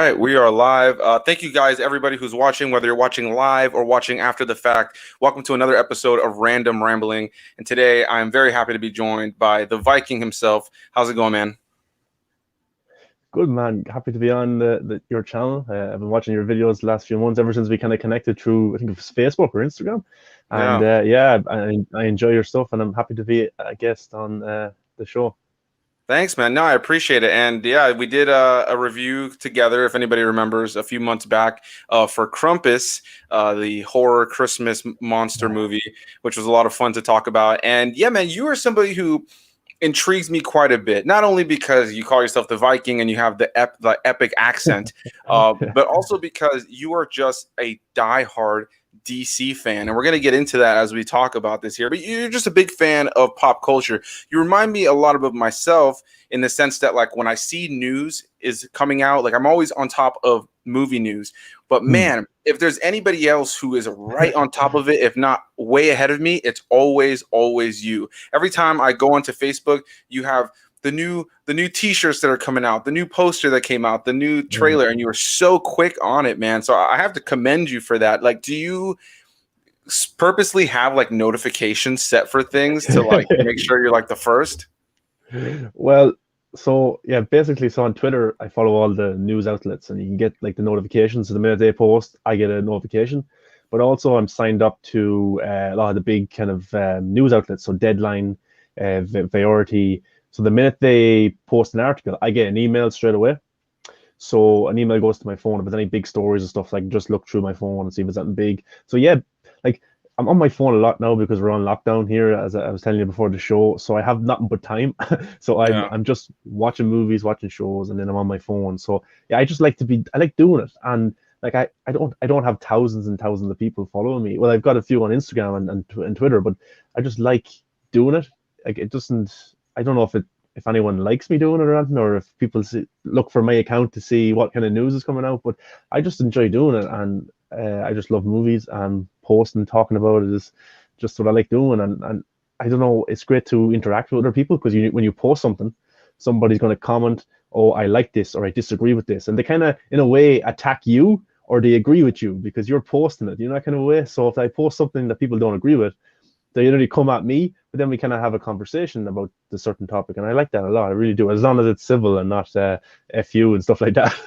right, we are live. Thank you guys, everybody who's watching, whether you're watching live or watching after the fact. Welcome to another episode of Random Rambling. And today I'm very happy to be joined by the Viking himself. How's it going, man? Good man, happy to be on your channel. I've been watching your videos the last few months, ever since we kind of connected through, I think it was Facebook or Instagram. And Yeah. yeah, I enjoy your stuff, and I'm happy to be a guest on the show. Thanks, man. No, I appreciate it. And yeah, we did a review together, if anybody remembers, a few months back for Krampus, the horror Christmas monster movie, which was a lot of fun to talk about. And yeah, man, you are somebody who intrigues me quite a bit. Not only because you call yourself the Viking and you have the epic accent, but also because you are just a diehard DC fan, and we're going to get into that as we talk about this here. But you're just a big fan of pop culture. You remind me a lot of myself in the sense that, like, when I see news is coming out, like, I'm always on top of movie news. But man, if there's anybody else who is right on top of it, if not way ahead of me, it's always you. Every time I go onto Facebook, you have the new t-shirts that are coming out, the new poster that came out, the new trailer, and you are so quick on it, man. So I have to commend you for that. Like, do you purposely have like notifications set for things to like make sure you're like the first? Well, so yeah, basically, so on Twitter, I follow all the news outlets, and you can get like the notifications. So the minute they post, I get a notification. But also, I'm signed up to a lot of the big kind of news outlets, so Deadline, Variety. So the minute they post an article, I get an email straight away. So an email goes to my phone. If there's any big stories and stuff, so I can just look through my phone and see if it's something big. So yeah, like I'm on my phone a lot now because we're on lockdown here, as I was telling you before the show. So I have nothing but time. So Yeah. I'm just watching movies, watching shows, and then I'm on my phone. So yeah, I just like to be. I like doing it, and like I don't have thousands and thousands of people following me. Well, I've got a few on Instagram and Twitter, but I just like doing it. Like it doesn't. I don't know if anyone likes me doing it or anything, or if people look for my account to see what kind of news is coming out. But I just enjoy doing it, and I just love movies, and posting, talking about it is just what I like doing. And I don't know, it's great to interact with other people because when you post something, somebody's going to comment, "Oh, I like this," or "I disagree with this," and they kind of, in a way, attack you or they agree with you because you're posting it, that kind of way. So if I post something that people don't agree with, they usually come at me, but then we kind of have a conversation about the certain topic, and I like that a lot. I really do, as long as it's civil and not fu and stuff like that.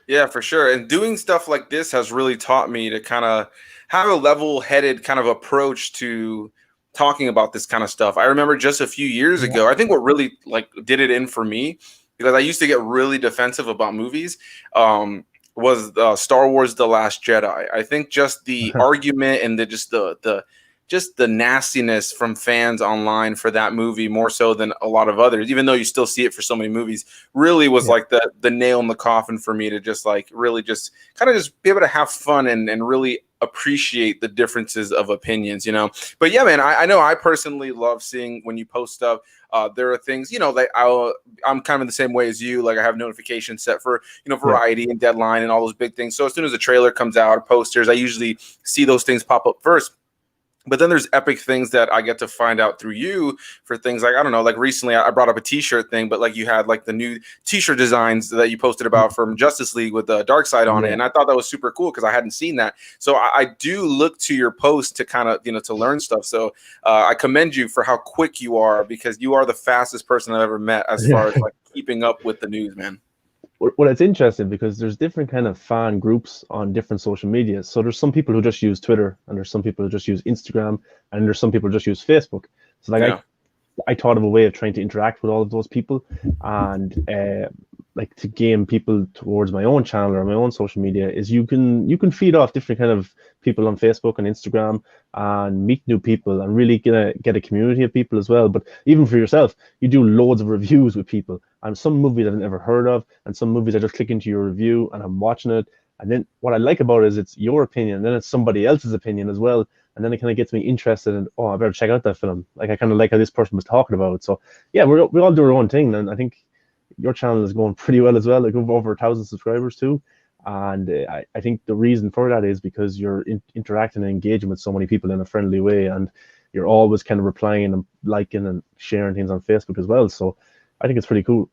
Yeah, for sure. And doing stuff like this has really taught me to kind of have a level-headed kind of approach to talking about this kind of stuff. I remember just a few years ago, I think what really like did it in for me, because I used to get really defensive about movies, was Star Wars: The Last Jedi. I think just the argument and the nastiness from fans online for that movie, more so than a lot of others, even though you still see it for so many movies, really was Yeah. like the nail in the coffin for me to just like really just kind of just be able to have fun and really appreciate the differences of opinions. But yeah, man, I know I personally love seeing when you post stuff. There are things, like I'm kind of in the same way as you. Like I have notifications set for, Variety and Deadline and all those big things. So as soon as a trailer comes out or posters, I usually see those things pop up first. But then there's epic things that I get to find out through you for things like, I don't know, like recently I brought up a t-shirt thing, but like you had like the new t-shirt designs that you posted about from Justice League with the Dark Side on it. Yeah. And I thought that was super cool because I hadn't seen that. So I do look to your posts to kind of, to learn stuff. So I commend you for how quick you are, because you are the fastest person I've ever met as far as like keeping up with the news, man. Well, it's interesting because there's different kind of fan groups on different social medias. So there's some people who just use Twitter, and there's some people who just use Instagram, and there's some people who just use Facebook. So like Yeah. I thought of a way of trying to interact with all of those people, and like to gain people towards my own channel or my own social media is you can feed off different kind of people on Facebook and Instagram and meet new people and really get a community of people as well. But even for yourself, you do loads of reviews with people, and some movies I've never heard of, and some movies I just click into your review and I'm watching it. And then what I like about it is it's your opinion, and then it's somebody else's opinion as well. And then it kind of gets me interested in, oh, I better check out that film. Like I kind of like how this person was talking about it. So yeah, we all do our own thing, and I think your channel is going pretty well as well. Like over 1,000 subscribers too, and I think the reason for that is because you're interacting and engaging with so many people in a friendly way, and you're always kind of replying and liking and sharing things on Facebook as well. So I think it's pretty cool.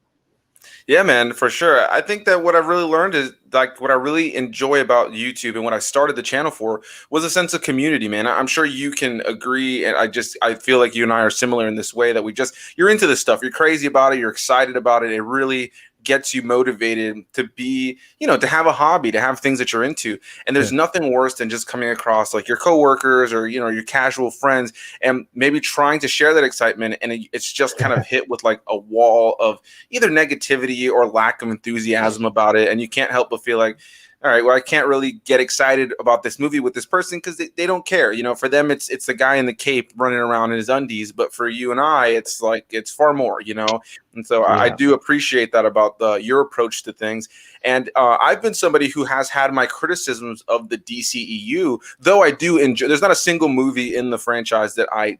Yeah, man, for sure. I think that what I've really learned is like what I really enjoy about YouTube and what I started the channel for was a sense of community, man. I'm sure you can agree. And I feel like you and I are similar in this way that you're into this stuff. You're crazy about it. You're excited about it. It really gets you motivated to be, to have a hobby, to have things that you're into. And there's Yeah, nothing worse than just coming across like your coworkers or, your casual friends and maybe trying to share that excitement. And it's just kind of hit with like a wall of either negativity or lack of enthusiasm about it. And you can't help but feel like, all right, well, I can't really get excited about this movie with this person because they don't care. For them, it's the guy in the cape running around in his undies. But for you and I, it's like it's far more. And so I yeah, do appreciate that about your approach to things. And I've been somebody who has had my criticisms of the DCEU, though I do enjoy. There's not a single movie in the franchise that I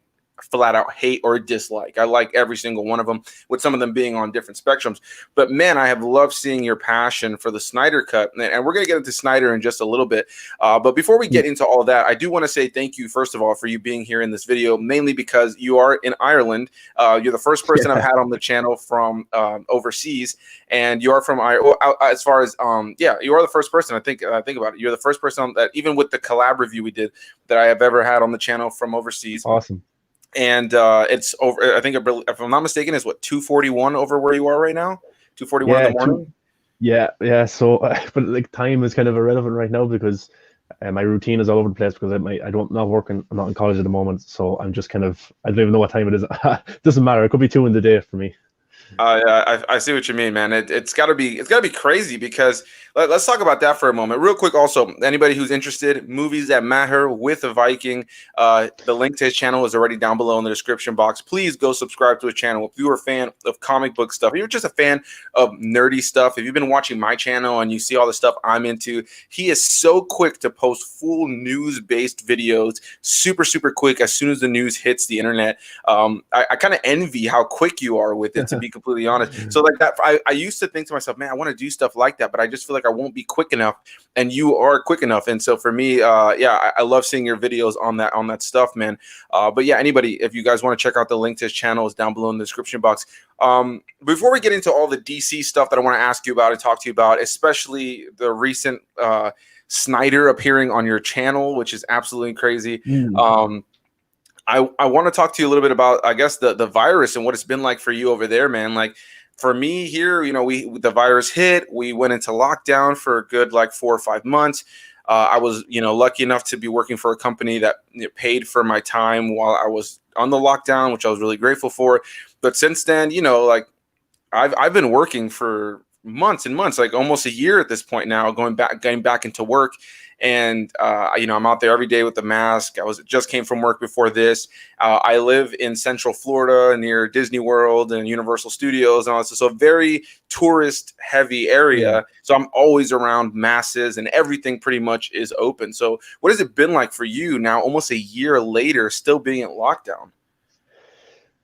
flat out hate or dislike. I like every single one of them, with some of them being on different spectrums. But man, I have loved seeing your passion for the Snyder Cut, and we're going to get into Snyder in just a little bit. But before we get into all that, I do want to say thank you, first of all, for you being here in this video, mainly because you are in Ireland. You're the first person I've yeah. had on the channel from overseas, and you are from Ireland. As far as yeah, you are the first person. I think about it. You're the first person that, even with the collab review we did, that I have ever had on the channel from overseas. Awesome. And it's over. I think, if I'm not mistaken, is what, 2:41 over where you are right now. 2:41 in the Yeah, two. morning. Yeah, yeah. So, but like time is kind of irrelevant right now because my routine is all over the place because I don't not working. I'm not in college at the moment, so I'm just kind of I don't even know what time it is. Doesn't matter. It could be 2 in the day for me. I see what you mean, man. It's gotta be crazy because let's talk about that for a moment, real quick. Also, anybody who's interested, Movies That Maher with a Viking. The link to his channel is already down below in the description box. Please go subscribe to his channel if you're a fan of comic book stuff. If you're just a fan of nerdy stuff. If you've been watching my channel and you see all the stuff I'm into, he is so quick to post full news-based videos, super super quick as soon as the news hits the internet. I kind of envy how quick you are with it, to be completely honest. So like that, I used to think to myself, man, I want to do stuff like that, but I just feel like I won't be quick enough, and you are quick enough. And so for me, yeah, I love seeing your videos on that stuff, man. But yeah, anybody, if you guys want to check out the link to his channel, is down below in the description box. Before we get into all the DC stuff that I want to ask you about and talk to you about, especially the recent Snyder appearing on your channel, which is absolutely crazy. Mm. I want to talk to you a little bit about, I guess, the virus and what it's been like for you over there, man. Like for me here, the virus hit. We went into lockdown for a good like 4 or 5 months. I was, lucky enough to be working for a company that paid for my time while I was on the lockdown, which I was really grateful for. But since then, like I've been working for months and months, like almost a year at this point now, getting back into work. And I'm out there every day with the mask. Just came from work before this. I live in Central Florida near Disney World and Universal Studios and all this. So a very tourist heavy Yeah. area. So I'm always around masses, and everything pretty much is open. So what has it been like for you now, almost a year later, still being in lockdown?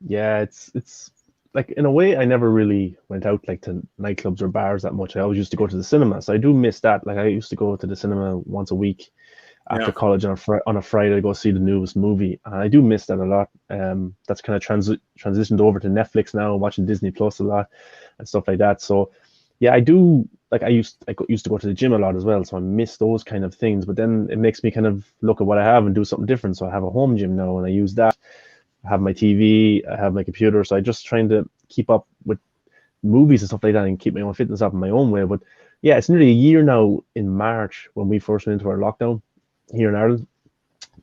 Yeah, it's like in a way I never really went out like to nightclubs or bars that much. I always used to go to the cinema, so I do miss that. Like I used to go to the cinema once a week after Yeah. college on a Friday to go see the newest movie, and I do miss that a lot. That's kind of transitioned over to Netflix now, watching Disney Plus a lot and stuff like that. So yeah, I do like I used to go to the gym a lot as well, so I miss those kind of things. But then it makes me kind of look at what I have and do something different. So I have a home gym now, and I use that. I have my TV, I have my computer, so I just trying to keep up with movies and stuff like that and keep my own fitness up in my own way. But yeah, it's nearly a year now in March when we first went into our lockdown here in Ireland.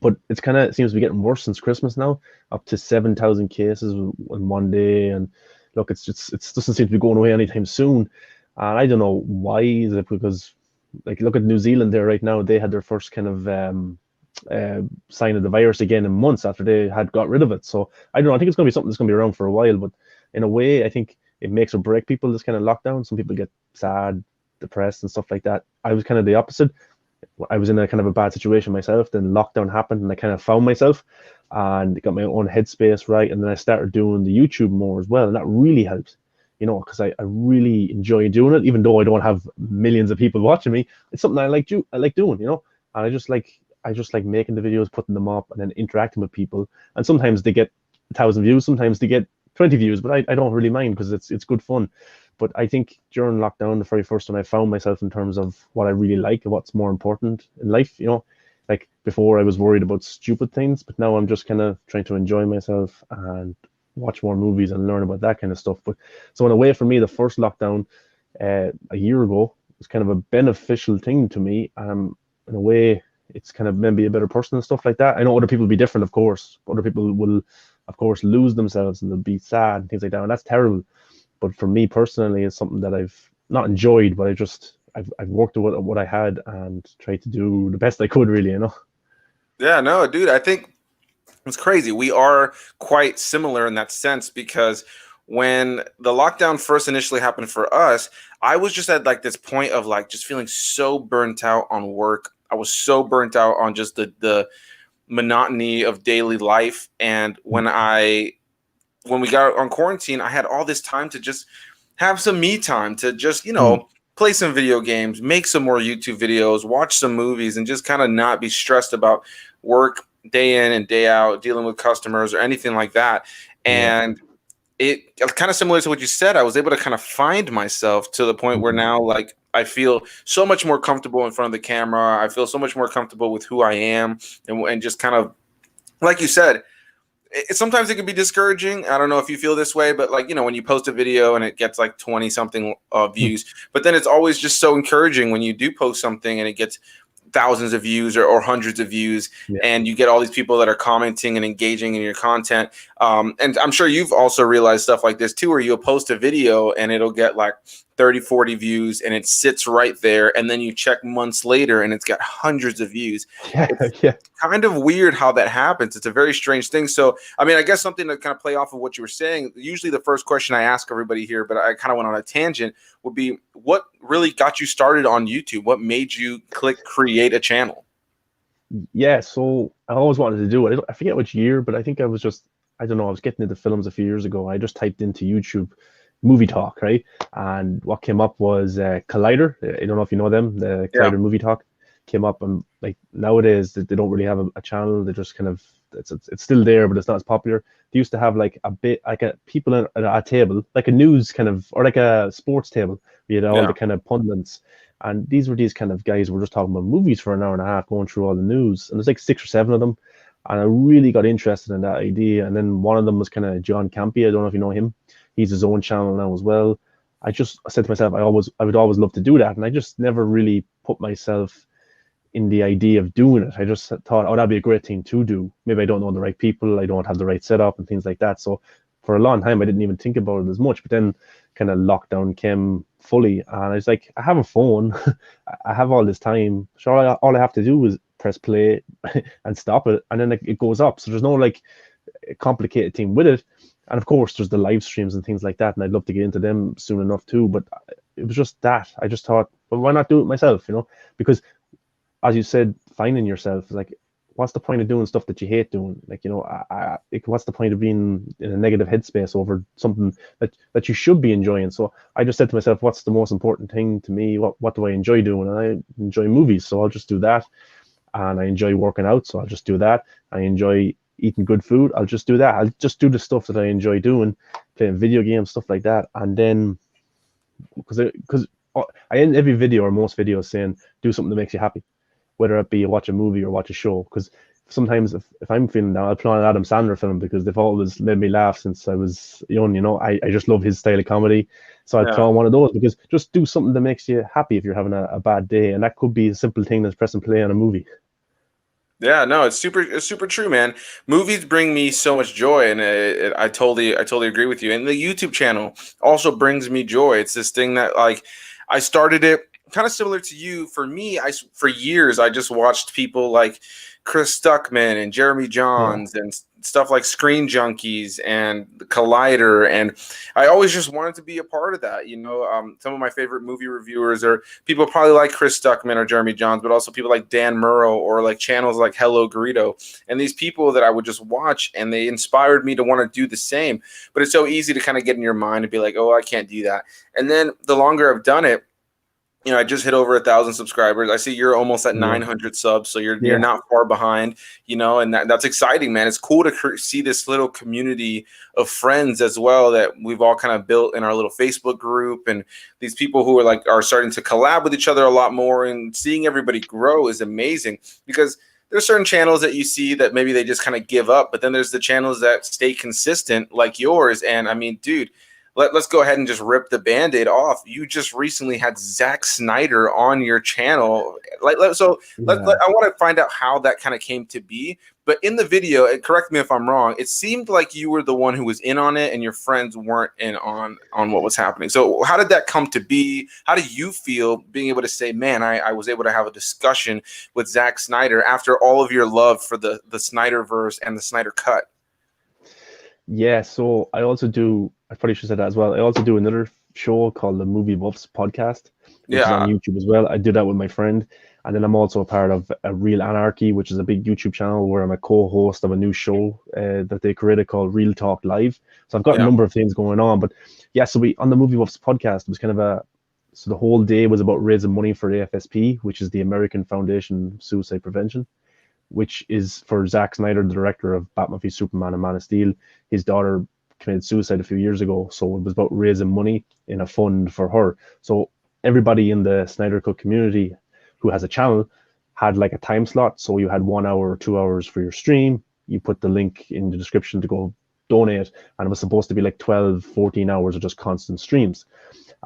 But it's kind of seems to be getting worse since Christmas now, up to 7,000 cases in one day. And look, it doesn't seem to be going away anytime soon. And I don't know why. Is it because like look at New Zealand there right now? They had their first kind of sign of the virus again in months after they had got rid of it. So I don't know. I think it's going to be something that's going to be around for a while. But in a way, I think it makes or break people. This kind of lockdown. Some people get sad, depressed, and stuff like that. I was kind of the opposite. I was in a kind of a bad situation myself. Then lockdown happened, and I kind of found myself and got my own headspace right. And then I started doing the YouTube more as well, and that really helped. Because I really enjoy doing it, even though I don't have millions of people watching me. It's something I like. I like doing, and I just like making the videos, putting them up, and then interacting with people. And sometimes they get 1,000 views, sometimes they get 20 views, but I don't really mind because it's good fun. But I think during lockdown, the very first one, I found myself in terms of what I really like and what's more important in life. Like before, I was worried about stupid things, but now I'm just kind of trying to enjoy myself and watch more movies and learn about that kind of stuff. But so in a way, for me, the first lockdown a year ago was kind of a beneficial thing to me. In a way, it's kind of maybe a better person and stuff like that. I know other people will be different, of course. Other people will, of course, lose themselves and they'll be sad and things like that, and that's terrible. But for me personally, it's something that I've not enjoyed, but I've worked with what I had and tried to do the best I could, really. Yeah, no, dude, I think it's crazy. We are quite similar in that sense because when the lockdown first initially happened for us, I was just at like this point of like just feeling so burnt out on work. I was so burnt out on just the monotony of daily life. And when we got on quarantine, I had all this time to just have some me time to just, Mm. play some video games, make some more YouTube videos, watch some movies, and just kind of not be stressed about work day in and day out, dealing with customers or anything like that. Yeah. And it kind of similar to what you said, I was able to kind of find myself to the point where Mm. now, like, I feel so much more comfortable in front of the camera. I feel so much more comfortable with who I am, and just kind of, like you said, sometimes it can be discouraging. I don't know if you feel this way, but like, when you post a video and it gets like 20 something views, but then it's always just so encouraging when you do post something and it gets thousands of views or hundreds of views, Yeah. and you get all these people that are commenting and engaging in your content. And I'm sure you've also realized stuff like this too, where you'll post a video and it'll get like 30, 40 views and it sits right there. And then you check months later and it's got hundreds of views. Yeah. It's Yeah. kind of weird how that happens. It's a very strange thing. So, I mean, I guess something to kind of play off of what you were saying, usually the first question I ask everybody here, but I kind of went on a tangent, would be what really got you started on YouTube? What made you click create a channel? Yeah, so I always wanted to do it. I forget which year, but I think I don't know, I was getting into films a few years ago. I just typed into YouTube movie talk, right? And what came up was Collider. I don't know if you know them, the Yeah. Collider movie talk came up. And like nowadays, they don't really have a channel. They just kind of, it's still there, but it's not as popular. They used to have like a bit, like a people at a table, like a news kind of, or like a sports table. We had all Yeah. the kind of pundits. And these were these kind of guys who were just talking about movies for an hour and a half, going through all the news. And there's like 6 or 7 of them. And I really got interested in that idea. And then one of them was kind of John Campea. I don't know if you know him. He's his own channel now as well. I said to myself, I would always love to do that. And I just never really put myself in the idea of doing it. I just thought, oh, that'd be a great thing to do. Maybe I don't know the right people. I don't have the right setup and things like that. So for a long time, I didn't even think about it as much. But then kind of lockdown came fully. And I was like, I have a phone. I have all this time. So all I have to do is press play and stop it. And then it goes up. So there's no like complicated thing with it. And of course, there's the live streams and things like that. And I'd love to get into them soon enough too. But it was just that. I just thought, well, why not do it myself? Because as you said, finding yourself, like, what's the point of doing stuff that you hate doing? Like, what's the point of being in a negative headspace over something that you should be enjoying? So I just said to myself, what's the most important thing to me? What do I enjoy doing? And I enjoy movies, so I'll just do that. And I enjoy working out, so I'll just do that. I enjoy eating good food, I'll just do that. I'll just do the stuff that I enjoy doing, playing video games, stuff like that. And then, because I end every video or most videos saying, do something that makes you happy, whether it be watch a movie or watch a show. Because sometimes if I'm feeling down, I'll put on an Adam Sandler film because they've always made me laugh since I was young. I just love his style of comedy. So I'd put Yeah. on one of those because just do something that makes you happy if you're having a bad day. And that could be a simple thing as pressing play on a movie. Yeah, no, it's super true, man. Movies bring me so much joy, and I totally agree with you. And the YouTube channel also brings me joy. It's this thing that like I started it kind of similar to you. For me, for years I just watched people like Chris Stuckman and Jeremy Yeah. Johns and stuff like Screen Junkies and the Collider, and I always just wanted to be a part of that. Some of my favorite movie reviewers are people probably like Chris Stuckman or Jeremy Johns, but also people like Dan Murrow or like channels like Hello Garrido. And these people that I would just watch, and they inspired me to want to do the same. But it's so easy to kind of get in your mind and be like, oh, I can't do that. And then the longer I've done it, I just hit over 1,000 subscribers. I see you're almost at Yeah, 900 subs, so you're yeah, not far behind, and that's exciting, man. It's cool to see this little community of friends as well that we've all kind of built in our little Facebook group, and these people who are starting to collab with each other a lot more, and seeing everybody grow is amazing because there's certain channels that you see that maybe they just kind of give up, but then there's the channels that stay consistent like yours. And I mean, dude, let's go ahead and just rip the band-aid off. You just recently had Zack Snyder on your channel. yeah. I want to find out how that kind of came to be. But in the video, and correct me if I'm wrong, it seemed like you were the one who was in on it and your friends weren't in on what was happening. So how did that come to be? How do you feel being able to say, man, I was able to have a discussion with Zack Snyder after all of your love for the Snyderverse and the Snyder Cut? Yeah, so I also do, I probably should say that as well. I also do another show called the Movie Buffs podcast, which is on Yeah. YouTube as well. I do that with my friend. And then I'm also a part of a Real Anarchy, which is a big YouTube channel where I'm a co-host of a new show that they created called Real Talk Live. So I've got a Yeah. number of things going on. But yeah, so we on the Movie Buffs podcast, it was kind of so the whole day was about raising money for AFSP, which is the American Foundation of Suicide Prevention, which is for Zack Snyder, the director of Batman v Superman and Man of Steel. His daughter committed suicide a few years ago, so it was about raising money in a fund for her. So everybody in the Snyder Cut community who has a channel had like a time slot. So you had 1 hour or 2 hours for your stream. You put the link in the description to go donate, and it was supposed to be like 12, 14 hours of just constant streams.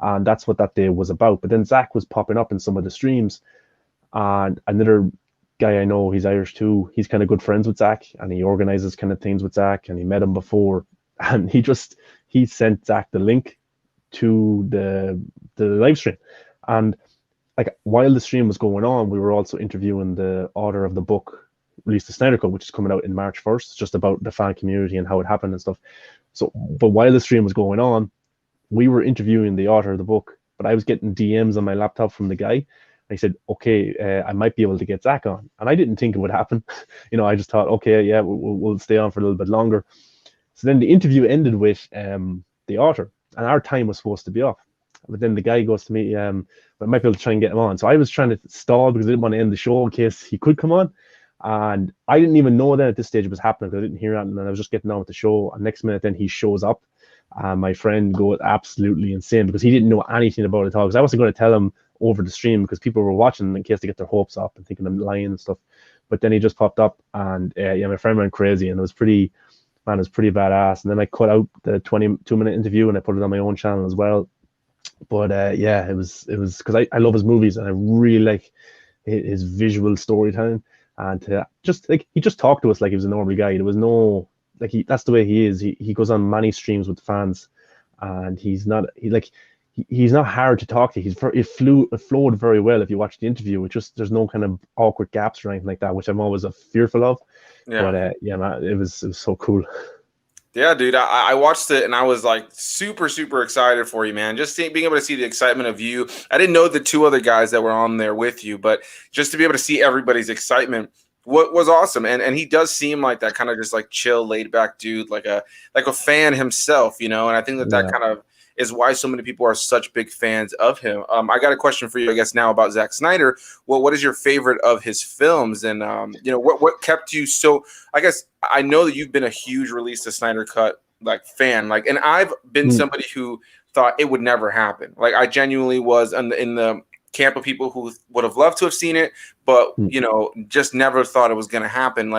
And that's what that day was about. But then Zach was popping up in some of the streams, and another guy I know, he's Irish too. He's kind of good friends with Zach, and he organizes kind of things with Zach, and he met him before, and he sent Zach the link to the live stream, and like while the stream was going on, we were also interviewing the author of the book, Release the Snyder Cut, which is coming out in March 1st, just about the fan community and how it happened and stuff. So, but while the stream was going on, we were interviewing the author of the book, but I was getting DMs on my laptop from the guy. I said, okay, I might be able to get Zach on. And I didn't think it would happen. I just thought, okay, yeah, we'll stay on for a little bit longer. So then the interview ended with the author, and our time was supposed to be off. But then the guy goes to me, I might be able to try and get him on. So I was trying to stall because I didn't want to end the show in case he could come on. And I didn't even know then at this stage it was happening because I didn't hear it. And then I was just getting on with the show. And next minute, then he shows up. My friend goes absolutely insane because he didn't know anything about it at all. Because I wasn't going to tell him over the stream because people were watching in case they get their hopes up and thinking I'm lying and stuff. But then he just popped up, and yeah, my friend went crazy, and it was pretty badass. And then I cut out the 22-minute interview and I put it on my own channel as well. But yeah, it was because I love his movies and I really like his visual storytelling, and just like he just talked to us like he was a normal guy. There was no like that's the way he is. He goes on many streams with fans, and he's not hard to talk to. It flowed very well if you watch the interview. It just there's no kind of awkward gaps or anything like that, which I'm always fearful of. Yeah. But yeah, man, it was so cool. Yeah, dude, I watched it and I was like super, super excited for you, man. Just being able to see the excitement of you. I didn't know the two other guys that were on there with you, but just to be able to see everybody's excitement, what was awesome. And he does seem like that kind of just like chill, laid back dude, like a fan himself, And I think that Yeah. kind of is why so many people are such big fans of him. I got a question for you, I guess, now about Zack Snyder. Well, what is your favorite of his films? And what kept you so? I guess I know that you've been a huge Release the Snyder Cut like fan, and I've been Mm, somebody who thought it would never happen. Like I genuinely was in the camp of people who would have loved to have seen it, but mm. just never thought it was going to happen.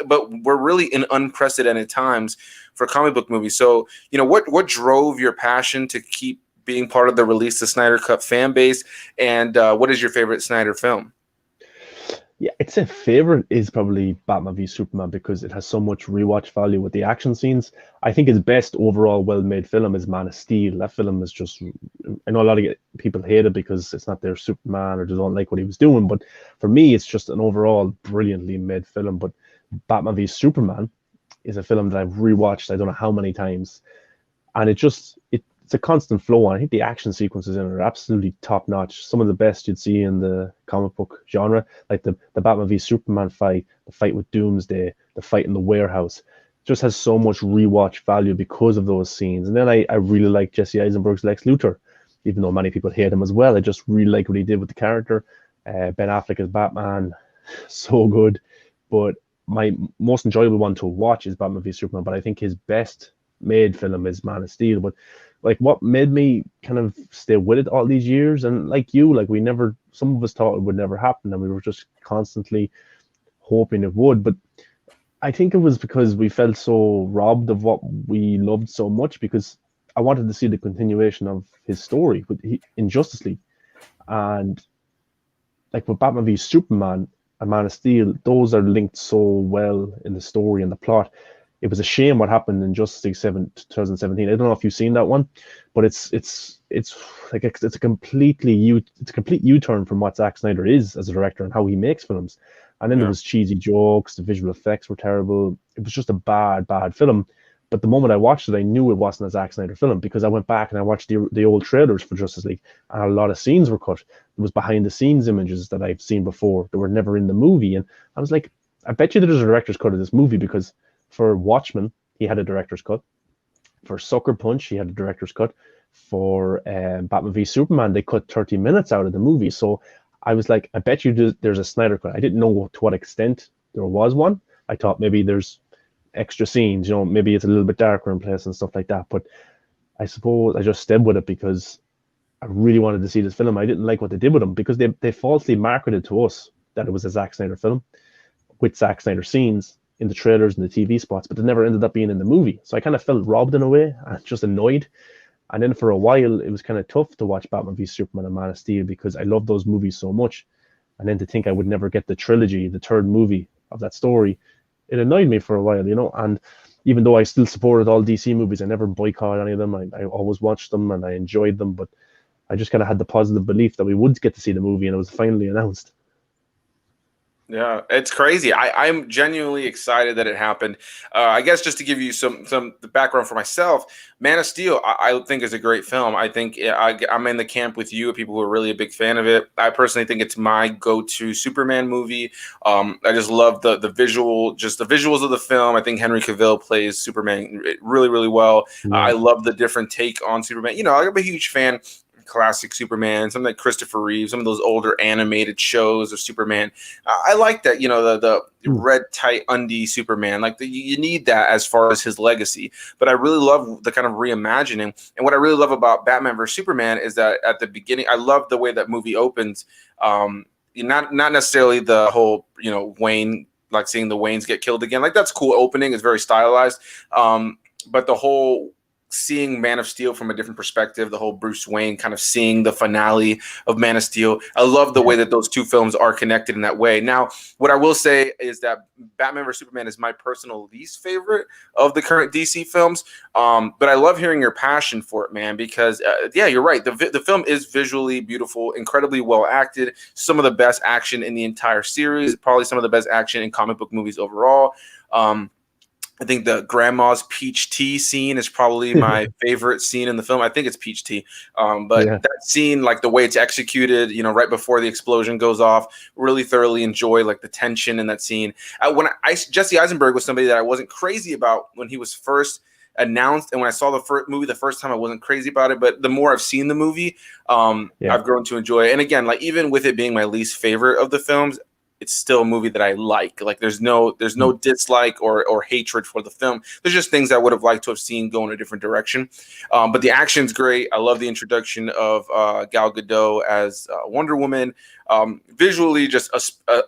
But we're really in unprecedented times for comic book movies. So, what drove your passion to keep being part of the Release the Snyder Cut fan base, and what is your favorite Snyder film? Yeah, I'd say favorite is probably Batman v Superman because it has so much rewatch value with the action scenes. I think his best overall well-made film is Man of Steel. That film is just, I know a lot of people hate it because it's not their Superman or they don't like what he was doing, but for me, it's just an overall brilliantly made film. But Batman v Superman is a film that I've rewatched I don't know how many times, and it's a constant flow on. I think the action sequences in it are absolutely top notch. Some of the best you'd see in the comic book genre, like the Batman v Superman fight, the fight with Doomsday, the fight in the warehouse, just has so much rewatch value because of those scenes. And then I really like Jesse Eisenberg's Lex Luthor. even though many people hate him as well. I just really like what he did with the character. Ben Affleck as Batman, so good. But my most enjoyable one to watch is Batman v Superman. But I think his best made film is Man of Steel. But like, what made me kind of stay with it all these years, and like you, like we never, some of us thought it would never happen, and we were just constantly hoping it would. But I think it was because we felt so robbed of what we loved so much, because I wanted to see the continuation of his story in Justice League. And like with Batman v Superman and Man of Steel, those are linked so well in the story and the plot. It was a shame what happened in Justice League 2017. I don't know if you've seen that one, but it's like it's a complete U-turn from what Zack Snyder is as a director and how he makes films. And then there was cheesy jokes, the visual effects were terrible. It was just a bad film. But the moment I watched it, I knew it wasn't a Zack Snyder film, because I went back and I watched the old trailers for Justice League, and a lot of scenes were cut. There was behind the scenes images that I've seen before that were never in the movie, and I was like, I bet you there's a director's cut of this movie, because for Watchmen he had a director's cut, for Sucker Punch he had a director's cut, for Batman v Superman they cut 30 minutes out of the movie. So I was like, I bet you there's a Snyder cut. I didn't know to what extent there was one. I thought maybe there's extra scenes, maybe it's a little bit darker in place and stuff like that. But I suppose I just stayed with it because I really wanted to see this film. I didn't like what they did with him, because they falsely marketed to us that it was a Zack Snyder film with Zack Snyder scenes in the trailers and the TV spots, but they never ended up being in the movie. So I kind of felt robbed in a way and just annoyed. And then for a while, it was kind of tough to watch Batman v Superman and Man of Steel, because I love those movies so much. And then to think I would never get the trilogy, the third movie of that story, it annoyed me for a while. And even though I still supported all DC movies, I never boycotted any of them. I always watched them and I enjoyed them, but I just kind of had the positive belief that we would get to see the movie, and it was finally announced. Yeah, it's crazy. I'm genuinely excited that it happened. I guess just to give you some the background for myself, Man of Steel, I think is a great film. I think I'm in the camp with you, people who are really a big fan of it. I personally think it's my go-to Superman movie. I just love the visuals of the film. I think Henry Cavill plays Superman really, really well. Yeah. I love the different take on Superman. I'm a huge fan. Classic Superman, something like Christopher Reeve, some of those older animated shows of Superman. I like that, the red tight undie Superman. Like you need that as far as his legacy. But I really love the kind of reimagining. And what I really love about Batman vs Superman is that at the beginning, I love the way that movie opens. Not necessarily the whole, Wayne, like seeing the Waynes get killed again. Like that's cool opening. It's very stylized. But the whole seeing Man of Steel from a different perspective, the whole Bruce Wayne kind of seeing the finale of Man of Steel. I love the way that those two films are connected in that way. Now, what I will say is that Batman vs Superman is my personal least favorite of the current DC films. But I love hearing your passion for it, man, because you're right. The film is visually beautiful, incredibly well acted, some of the best action in the entire series, probably some of the best action in comic book movies overall. I think the grandma's peach tea scene is probably my favorite scene in the film. I think it's peach tea. But that scene, like the way it's executed, right before the explosion goes off, really thoroughly enjoy like the tension in that scene. Jesse Eisenberg was somebody that I wasn't crazy about when he was first announced, and when I saw the movie the first time, I wasn't crazy about it. But the more I've seen the movie, I've grown to enjoy it. And again, like even with it being my least favorite of the films, it's still a movie that I like. Like there's no dislike or hatred for the film. There's just things I would have liked to have seen go in a different direction. But the action's great. I love the introduction of Gal Gadot as Wonder Woman. Visually, just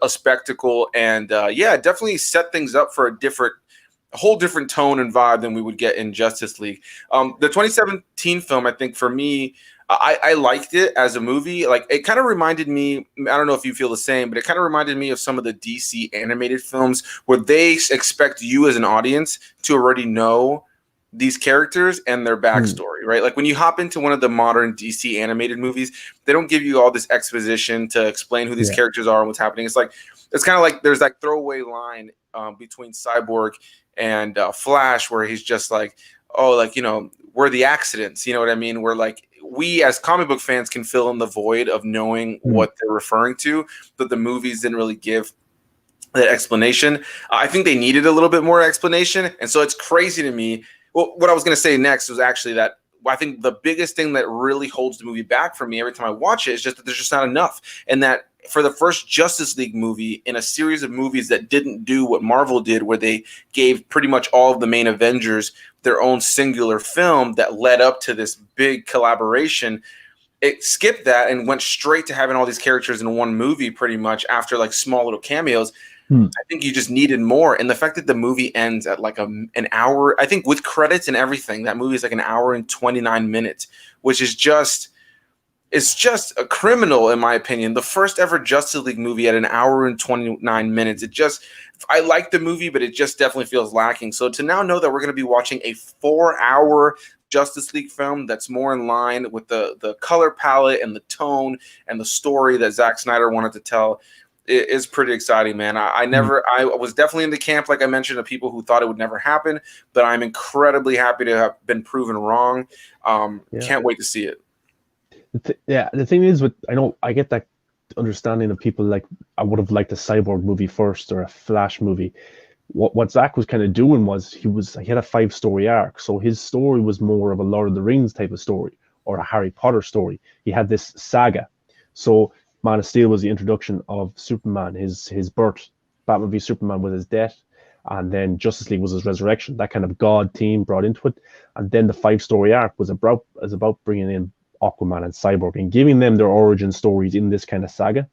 a spectacle, and definitely set things up for a whole different tone and vibe than we would get in Justice League. The 2017 film, I think for me, I liked it as a movie. Like it kind of reminded me, I don't know if you feel the same, but it kind of reminded me of some of the DC animated films where they expect you as an audience to already know these characters and their backstory, right? Like when you hop into one of the modern DC animated movies, they don't give you all this exposition to explain who these characters are and what's happening. It's kind of like there's that throwaway line between Cyborg and Flash where he's just like, oh, like, we're the accidents, you know what I mean? We're like, we as comic book fans can fill in the void of knowing what they're referring to, but the movies didn't really give that explanation. I think they needed a little bit more explanation. And so it's crazy to me. Well, what I was going to say next was actually that I think the biggest thing that really holds the movie back for me every time I watch it is just that there's just not enough. And that for the first Justice League movie in a series of movies that didn't do what Marvel did, where they gave pretty much all of the main Avengers their own singular film that led up to this big collaboration, it skipped that and went straight to having all these characters in one movie pretty much after like small little cameos. Hmm. I think you just needed more. And the fact that the movie ends at like an hour, I think with credits and everything, that movie is like an hour and 29 minutes, which is just, it's just a criminal in my opinion. The first ever Justice League movie at an hour and 29 minutes. It just, I like the movie, but it just definitely feels lacking. So to now know that we're going to be watching a 4 hour Justice League film that's more in line with the color palette and the tone and the story that Zack Snyder wanted to tell, it is pretty exciting, man. I was definitely in the camp, like I mentioned, of people who thought it would never happen, but I'm incredibly happy to have been proven wrong. Yeah. Can't wait to see it. Yeah, the thing is, with I know I get that understanding of people like I would have liked a Cyborg movie first or a Flash movie. What Zach was kind of doing was he had a 5 story arc, so his story was more of a Lord of the Rings type of story or a Harry Potter story. He had this saga. So Man of Steel was the introduction of Superman, his birth. Batman v Superman was his death, and then Justice League was his resurrection. That kind of God theme brought into it, and then the 5 story arc was about bringing in Aquaman and Cyborg and giving them their origin stories in this kind of saga.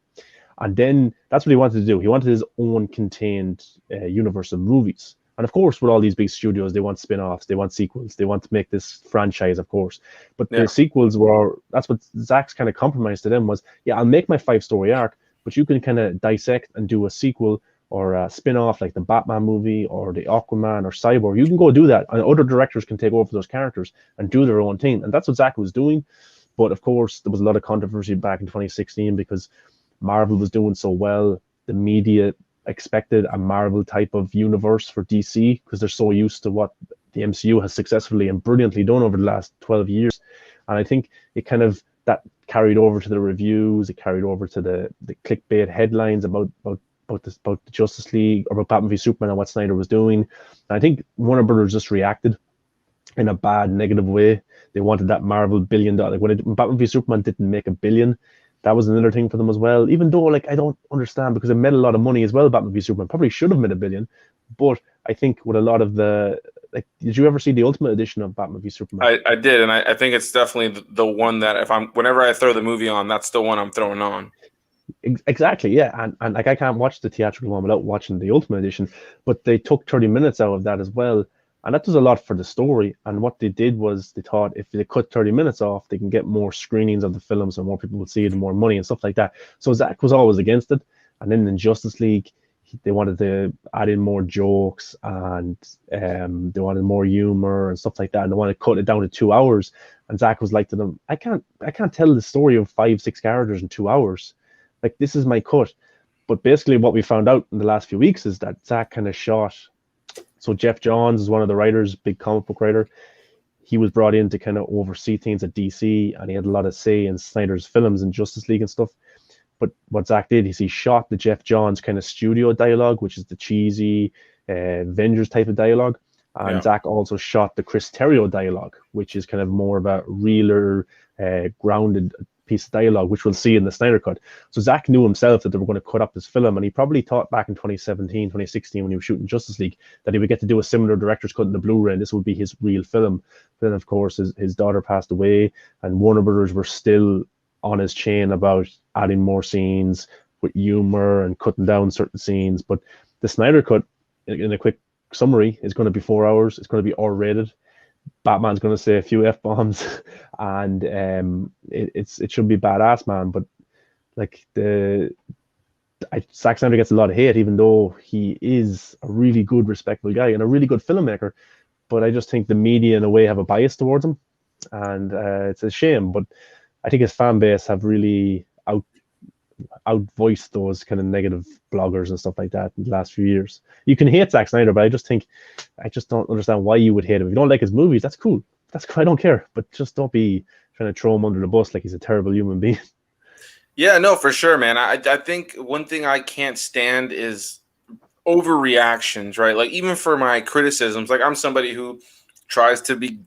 And then that's what he wanted to do. He wanted his own contained universe of movies. And of course, with all these big studios, they want spin-offs, they want sequels, they want to make this franchise, of course. But Yeah. the sequels were, that's what Zach's kind of compromise to them was, yeah, I'll make my 5 story arc, but you can kind of dissect and do a sequel or a spin-off like the Batman movie or the Aquaman or Cyborg. You can go do that. And other directors can take over those characters and do their own thing. And that's what Zach was doing. But of course, there was a lot of controversy back in 2016 because Marvel was doing so well. The media expected a Marvel type of universe for DC because they're so used to what the MCU has successfully and brilliantly done over the last 12 years. And I think it kind of that carried over to the reviews, it carried over to the clickbait headlines about the Justice League or about Batman v Superman and what Snyder was doing. And I think Warner Brothers just reacted in a bad, negative way. They wanted that Marvel $1 billion. Like when Batman v Superman didn't make $1 billion, that was another thing for them as well. Even though, like, I don't understand because it made a lot of money as well. Batman v Superman probably should have made $1 billion, but I think with a lot of the like, did you ever see the Ultimate Edition of Batman v Superman? I did, and I think it's definitely the one that whenever I throw the movie on, that's the one I'm throwing on. Exactly, yeah, and like I can't watch the theatrical one without watching the Ultimate Edition, but they took 30 minutes out of that as well, and that does a lot for the story. And what they did was they thought if they cut 30 minutes off, they can get more screenings of the film, so more people will see it and more money and stuff like that. So Zach was always against it, and then in Justice League, they wanted to add in more jokes and they wanted more humor and stuff like that, and they wanted to cut it down to 2 hours. And Zach was like to them, I can't tell the story of 5, 6 characters in 2 hours. Like this is my cut. But basically, what we found out in the last few weeks is that Zach kind of shot. So Jeff Johns is one of the writers, big comic book writer. He was brought in to kind of oversee things at DC, and he had a lot of say in Snyder's films and Justice League and stuff. But what Zach did is he shot the Jeff Johns kind of studio dialogue, which is the cheesy Avengers type of dialogue. And Yeah. Zach also shot the Chris Terrio dialogue, which is kind of more of a realer, grounded piece of dialogue, which we'll see in the Snyder Cut. So Zach knew himself that they were going to cut up this film, and he probably thought back in 2017, 2016, when he was shooting Justice League, that he would get to do a similar director's cut in the Blu-ray, and this would be his real film. But then, of course, his daughter passed away, and Warner Brothers were still on his chain about adding more scenes with humor and cutting down certain scenes. But the Snyder Cut, in a quick summary, is going to be 4 hours. It's going to be R-rated. Batman's going to say a few F-bombs, and it should be badass, man. But like Zack Snyder gets a lot of hate, even though he is a really good, respectable guy and a really good filmmaker. But I just think the media, in a way, have a bias towards him, and it's a shame. But I think his fan base have really out voiced those kind of negative bloggers and stuff like that in the last few years. You can hate Zack Snyder, but I just don't understand why you would hate him. If you don't like his movies, that's cool. That's cool. I don't care, but just don't be trying to throw him under the bus like he's a terrible human being. Yeah, no, for sure, man. I think one thing I can't stand is overreactions, right? Like even for my criticisms, like I'm somebody who tries to be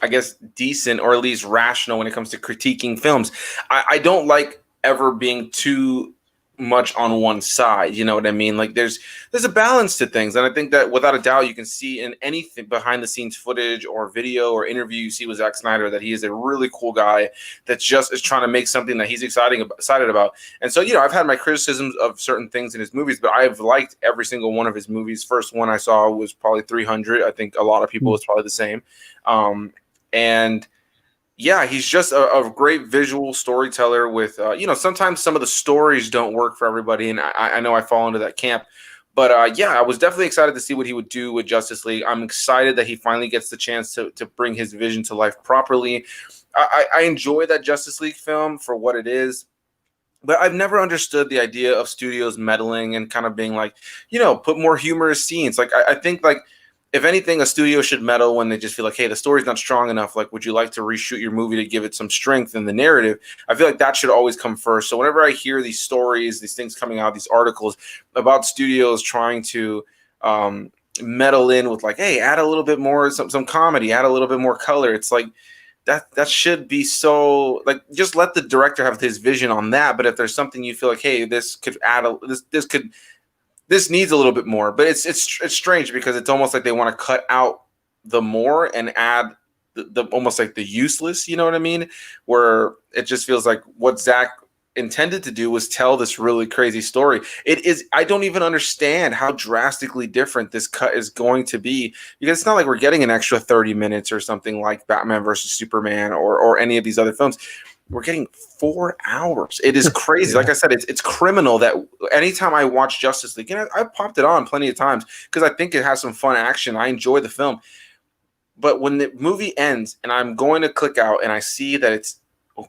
I guess, decent or at least rational when it comes to critiquing films. I don't like ever being too much on one side. You know what I mean? Like there's a balance to things, and I think that without a doubt you can see in anything behind the scenes footage or video or interview you see with Zack Snyder that he is a really cool guy that just is trying to make something that he's excited about. And so I've had my criticisms of certain things in his movies, but I've liked every single one of his movies. First one I saw was probably 300. I think a lot of people was probably the same. And yeah, he's just a great visual storyteller with, sometimes some of the stories don't work for everybody. And I know I fall into that camp. But yeah, I was definitely excited to see what he would do with Justice League. I'm excited that he finally gets the chance to bring his vision to life properly. I enjoy that Justice League film for what it is. But I've never understood the idea of studios meddling and kind of being like, put more humorous scenes. Like, I think, like, if anything, a studio should meddle when they just feel like, hey, the story's not strong enough. Like, would you like to reshoot your movie to give it some strength in the narrative? I feel like that should always come first. So whenever I hear these stories, these things coming out, these articles about studios trying to meddle in with like, hey, add a little bit more, some comedy, add a little bit more color. It's like that should be so like just let the director have his vision on that. But if there's something you feel like, hey, this could add this needs a little bit more, but it's strange because it's almost like they want to cut out the more and add the almost like the useless, you know what I mean? Where it just feels like what Zach intended to do was tell this really crazy story. It is, I don't even understand how drastically different this cut is going to be, because it's not like we're getting an extra 30 minutes or something like Batman versus Superman or any of these other films. We're getting 4 hours. It is crazy. Yeah. Like I said, it's criminal that anytime I watch Justice League, and I popped it on plenty of times because I think it has some fun action. I enjoy the film. But when the movie ends and I'm going to click out and I see that it's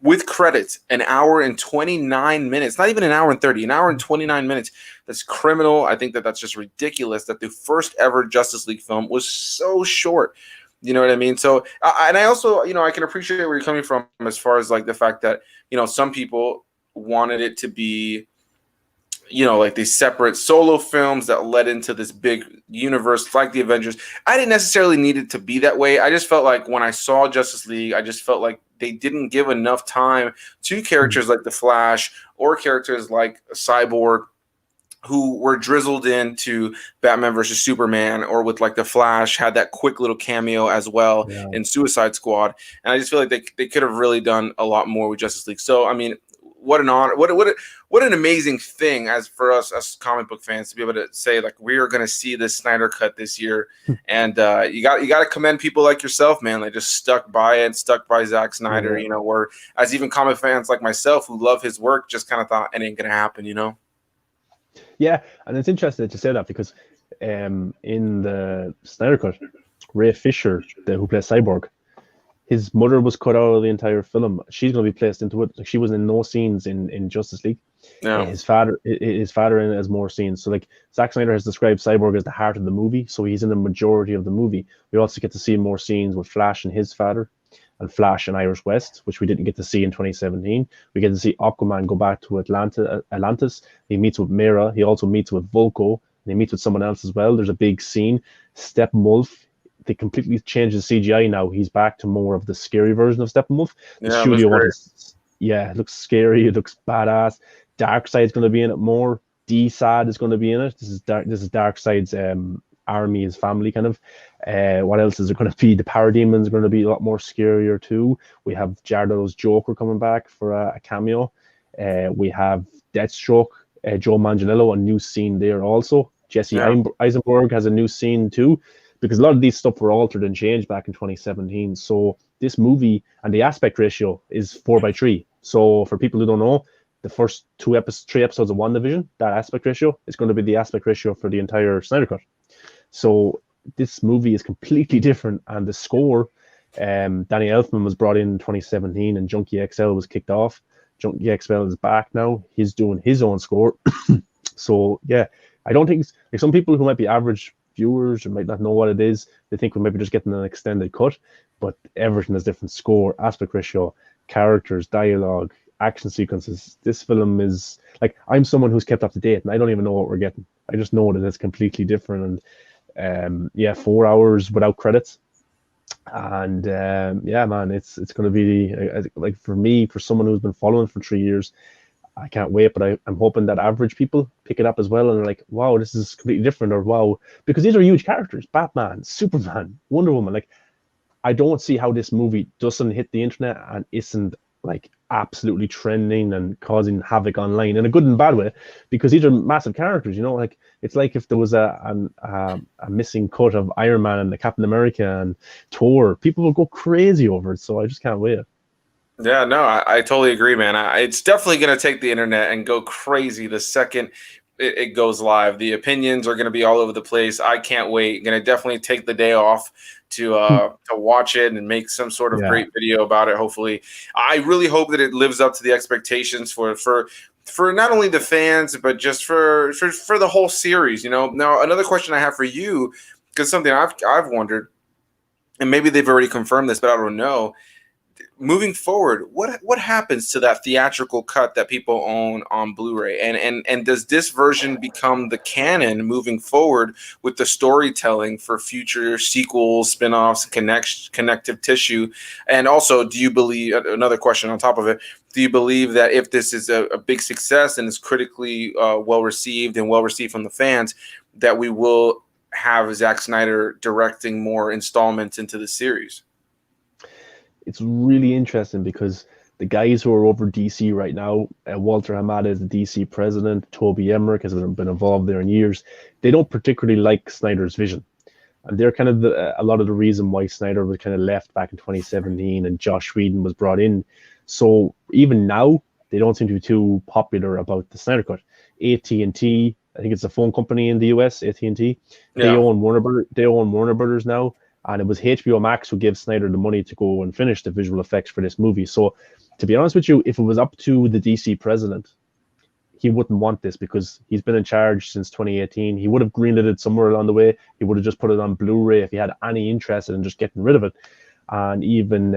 with credits, an hour and 29 minutes, not even an hour and 30, an hour and 29 minutes, that's criminal. I think that that's just ridiculous that the first ever Justice League film was so short. You know what I mean? So, and I also, I can appreciate where you're coming from as far as like the fact that, some people wanted it to be, like these separate solo films that led into this big universe like the Avengers. I didn't necessarily need it to be that way. I just felt like when I saw Justice League, I just felt like they didn't give enough time to characters like the Flash or characters like Cyborg who were drizzled into Batman versus Superman, or with like the Flash had that quick little cameo as well in Suicide Squad. And I just feel like they could have really done a lot more with Justice League. So I mean, what an honor, what an amazing thing as for us as comic book fans to be able to say like we are going to see this Snyder cut this year. And you got to commend people like yourself, man. They just stuck by it, stuck by Zack Snyder. Where as even comic fans like myself who love his work just kind of thought it ain't going to happen. Yeah, and it's interesting that you say that because in the Snyder Cut, Ray Fisher, who plays Cyborg, his mother was cut out of the entire film. She's going to be placed into it. Like she was in no scenes in Justice League. No. His father in it has more scenes. So like Zack Snyder has described Cyborg as the heart of the movie. So he's in the majority of the movie. We also get to see more scenes with Flash and his father, and Flash and Iris West, which we didn't get to see in 2017. We get to see Aquaman go back to Atlantis. He meets with Mera. He also meets with Volko. And he meets with someone else as well. There's a big scene. Steppenwolf. They completely changed the CGI now. He's back to more of the scary version of Steppenwolf. The studio it looks scary. It looks badass. Darkseid's going to be in it more. D-Sad is going to be in it. This is Darkseid's army, his family kind of. What else is there going to be? The Parademons are going to be a lot more scarier too. We have Jared Leto's Joker coming back for a cameo. We have Deathstroke, Joe Manganiello, a new scene there also. Jesse Eisenberg has a new scene too, because a lot of these stuff were altered and changed back in 2017. So this movie and the aspect ratio is 4:3. So for people who don't know, the first 3 episodes of WandaVision, that aspect ratio is going to be the aspect ratio for the entire Snyder Cut. So this movie is completely different, and the score, Danny Elfman was brought in 2017, and Junkie XL was kicked off. Junkie XL is back now. He's doing his own score. So yeah, I don't think like some people who might be average viewers or might not know what it is, they think we're maybe just getting an extended cut, but everything has different score, aspect ratio, characters, dialogue, action sequences. This film is like, I'm someone who's kept up to date and I don't even know what we're getting. I just know that it's completely different. And 4 hours without credits. And yeah, man, it's going to be like for me, for someone who's been following for 3 years, I can't wait. But I'm hoping that average people pick it up as well and they're like, wow, this is completely different, or wow, because these are huge characters: Batman, Superman, Wonder Woman. Like, I don't see how this movie doesn't hit the internet and isn't like absolutely trending and causing havoc online in a good and bad way, because these are massive characters. You know, like it's like if there was a missing cut of Iron Man and the Captain America and Thor, people will go crazy over it. So I just can't wait. Yeah, no, I totally agree, man. It's definitely going to take the internet and go crazy the second it goes live. The opinions are going to be all over the place. I can't wait. Going to definitely take the day off to watch it and make some sort of Yeah, great video about it. Hopefully, I really hope that it lives up to the expectations for not only the fans but just for the whole series. You know. Now, another question I have for you, because something I've wondered, and maybe they've already confirmed this, but I don't know, moving forward, what happens to that theatrical cut that people own on Blu-ray, and does this version become the canon moving forward with the storytelling for future sequels, spin-offs, connective tissue? And also, do you believe, another question on top of it, do you believe that if this is a big success and is critically well received and well received from the fans, that we will have Zack Snyder directing more installments into the series? it's really interesting because the guys who are over DC right now, Walter Hamada is the DC president, Toby Emmerich has been involved there in years. They don't particularly like Snyder's vision. And they're kind of a lot of the reason why Snyder was kind of left back in 2017 and Josh Whedon was brought in. So even now, they don't seem to be too popular about the Snyder Cut. AT&T, I think it's a phone company in the US, AT&T. They Yeah. own Warner Brothers. They own Warner Brothers now, and it was HBO Max who gave Snyder the money to go and finish the visual effects for this movie. So, to be honest with you, if it was up to the DC president, he wouldn't want this because he's been in charge since 2018. He would have greenlit it somewhere along the way. He would have just put it on Blu-ray if he had any interest in just getting rid of it. And even